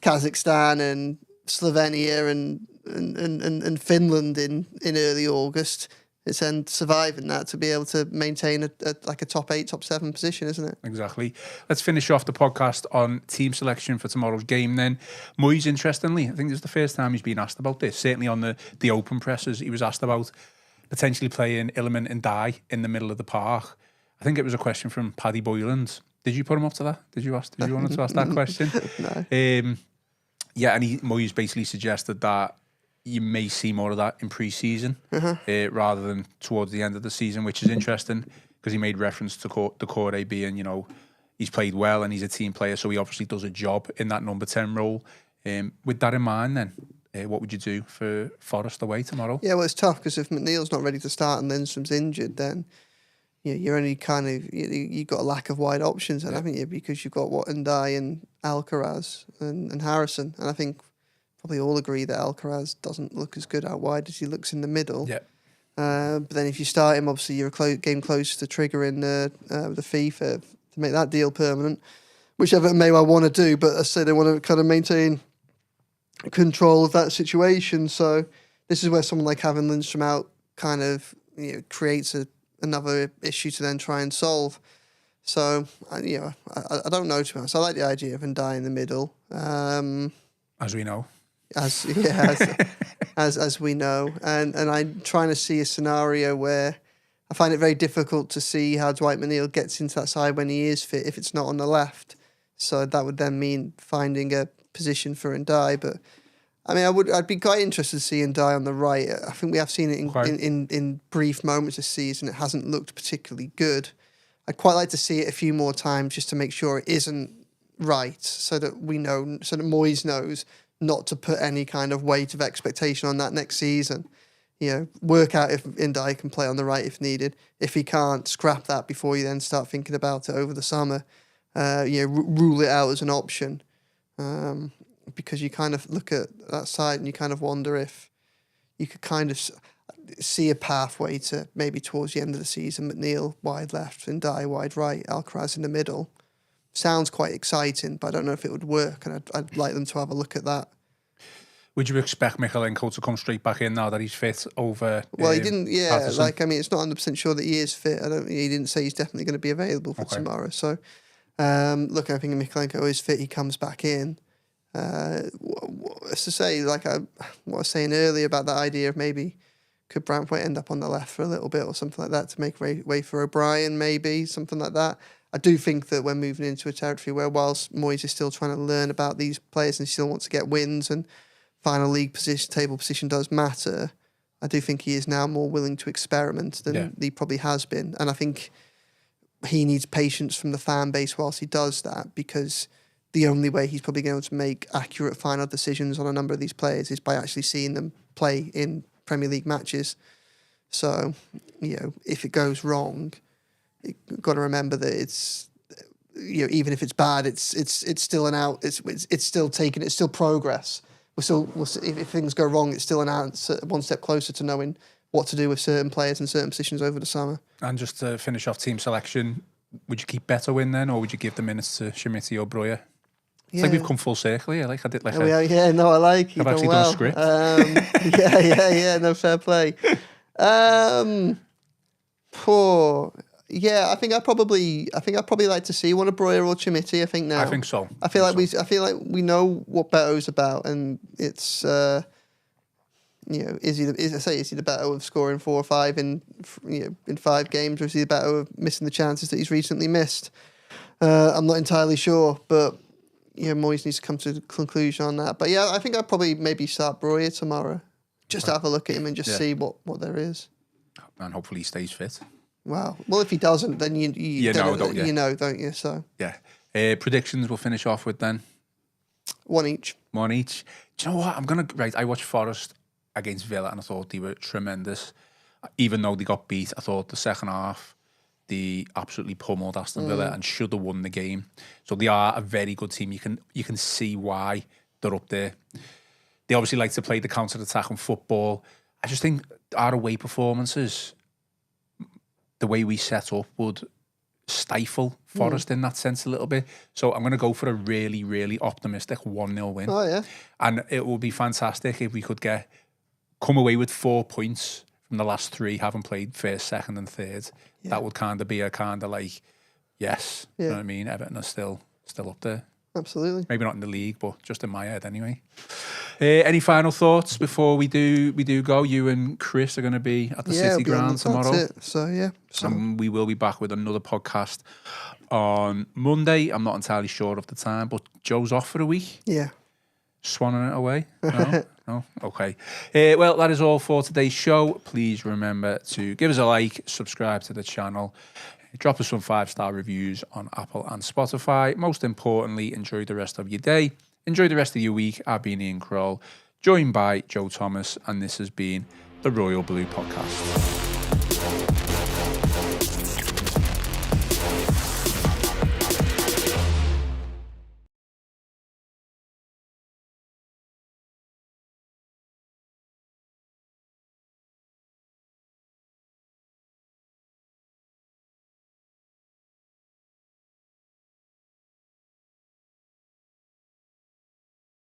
Kazakhstan and Slovenia and Finland in early August. It's then surviving that to be able to maintain a top 8, top 7 position, isn't it? Exactly. Let's finish off the podcast on team selection for tomorrow's game then. Moyes, interestingly, I think this is the first time he's been asked about this. Certainly on the open presses, he was asked about potentially playing Illiman and Dye in the middle of the park. I think it was a question from Paddy Boyland, Did you put him up to that? Did you want to ask that question? No. Yeah, and Moyes basically suggested that you may see more of that in pre-season rather than towards the end of the season, which is interesting because he made reference to Corey being, he's played well and he's a team player, so he obviously does a job in that number 10 role. With that in mind, then, what would you do for Forest away tomorrow? Yeah, well, it's tough because if McNeil's not ready to start and Lindstrom's injured, then you're only kind of you've got a lack of wide options, then, haven't you? Because you've got Ndai and Alcaraz and Harrison, and I think probably all agree that Alcaraz doesn't look as good out wide as he looks in the middle. Yeah. But then if you start him, obviously you're a game close to triggering the fee to make that deal permanent, which Everton may well want to do, but as I say, they want to kind of maintain control of that situation. So this is where someone like having Lindstrom out kind of creates another issue to then try and solve. So I don't know, to be honest. I like the idea of Ndai in the middle. As we know. As we know, and I'm trying to see a scenario where I find it very difficult to see how Dwight McNeil gets into that side when he is fit if it's not on the left. So that would then mean finding a position for Ndai. But I mean, I'd be quite interested to see Ndai on the right. I think we have seen it in brief moments this season. It hasn't looked particularly good. I'd quite like to see it a few more times just to make sure it isn't right, so that Moyes knows not to put any kind of weight of expectation on that next season. Work out if Ndai can play on the right if needed. If he can't, scrap that before you then start thinking about it over the summer. Rule it out as an option. Because you kind of look at that side and you kind of wonder if you could kind of see a pathway to maybe towards the end of the season, McNeil wide left, Ndai wide right, Alcaraz in the middle. Sounds quite exciting, but I don't know if it would work, and I'd like them to have a look at that. Would you expect Mykolenko to come straight back in now that he's fit over? Well, he didn't. Yeah, Patterson? it's not 100% sure that he is fit. He didn't say he's definitely going to be available for tomorrow. So, I think if Mykolenko is fit, he comes back in. As to say, what I was saying earlier about that idea of maybe could Branthwaite end up on the left for a little bit or something like that to make way for O'Brien, maybe something like that. I do think that we're moving into a territory where, whilst Moyes is still trying to learn about these players and still wants to get wins and final league table position does matter, I do think he is now more willing to experiment than he probably has been. And I think he needs patience from the fan base whilst he does that, because the only way he's probably going to make accurate final decisions on a number of these players is by actually seeing them play in Premier League matches. So, if it goes wrong, you've got to remember that it's, even if it's bad, it's still an out. It's still progress. If things go wrong, it's still an out, one step closer to knowing what to do with certain players in certain positions over the summer. And just to finish off team selection, would you keep Beto in then, or would you give the minutes to Schmidt or Breuer? It's like we've come full circle here. I did like. I like. I've actually done a script. No, fair play. I think I probably like to see one of Breuer or Chimiti. I think now. I think so. I feel like we know what Beto's about, and it's is he the Beto of scoring 4 or 5 in 5 games, or is he the Beto of missing the chances that he's recently missed? I'm not entirely sure, but Moyes needs to come to a conclusion on that. But I think I'd probably maybe start Breuer tomorrow, just to have a look at him and just see what there is. And hopefully he stays fit. Wow. Well, if he doesn't, then don't you? So predictions we'll finish off with then. One each. Do you know what? I watched Forest against Villa and I thought they were tremendous. Even though they got beat, I thought the second half they absolutely pummeled Aston Villa and should have won the game. So they are a very good team. You can see why they're up there. They obviously like to play the counter-attacking football. I just think our away performances, the way we set up, would stifle Forest in that sense a little bit. So I'm going to go for a really, really optimistic 1-0 win. Oh, yeah. And it would be fantastic if we could come away with 4 points from the last 3, having played first, second and third. That would kind of be a yes. You know what I mean? Everton are still up there. absolutely. Maybe not in the league, but just in my head anyway. Any final thoughts before we do go? You and Chris are going to be at the City Ground tomorrow. That's it. So, yeah. And we will be back with another podcast on Monday. I'm not entirely sure of the time, but Joe's off for a week. Yeah. Swanning it away? No? No? Okay. Well, that is all for today's show. Please remember to give us a like, subscribe to the channel, drop us some 5-star reviews on Apple and Spotify. Most importantly, enjoy the rest of your day. Enjoy the rest of your week. I've been Ian Croll, joined by Joe Thomas, and this has been the Royal Blue Podcast.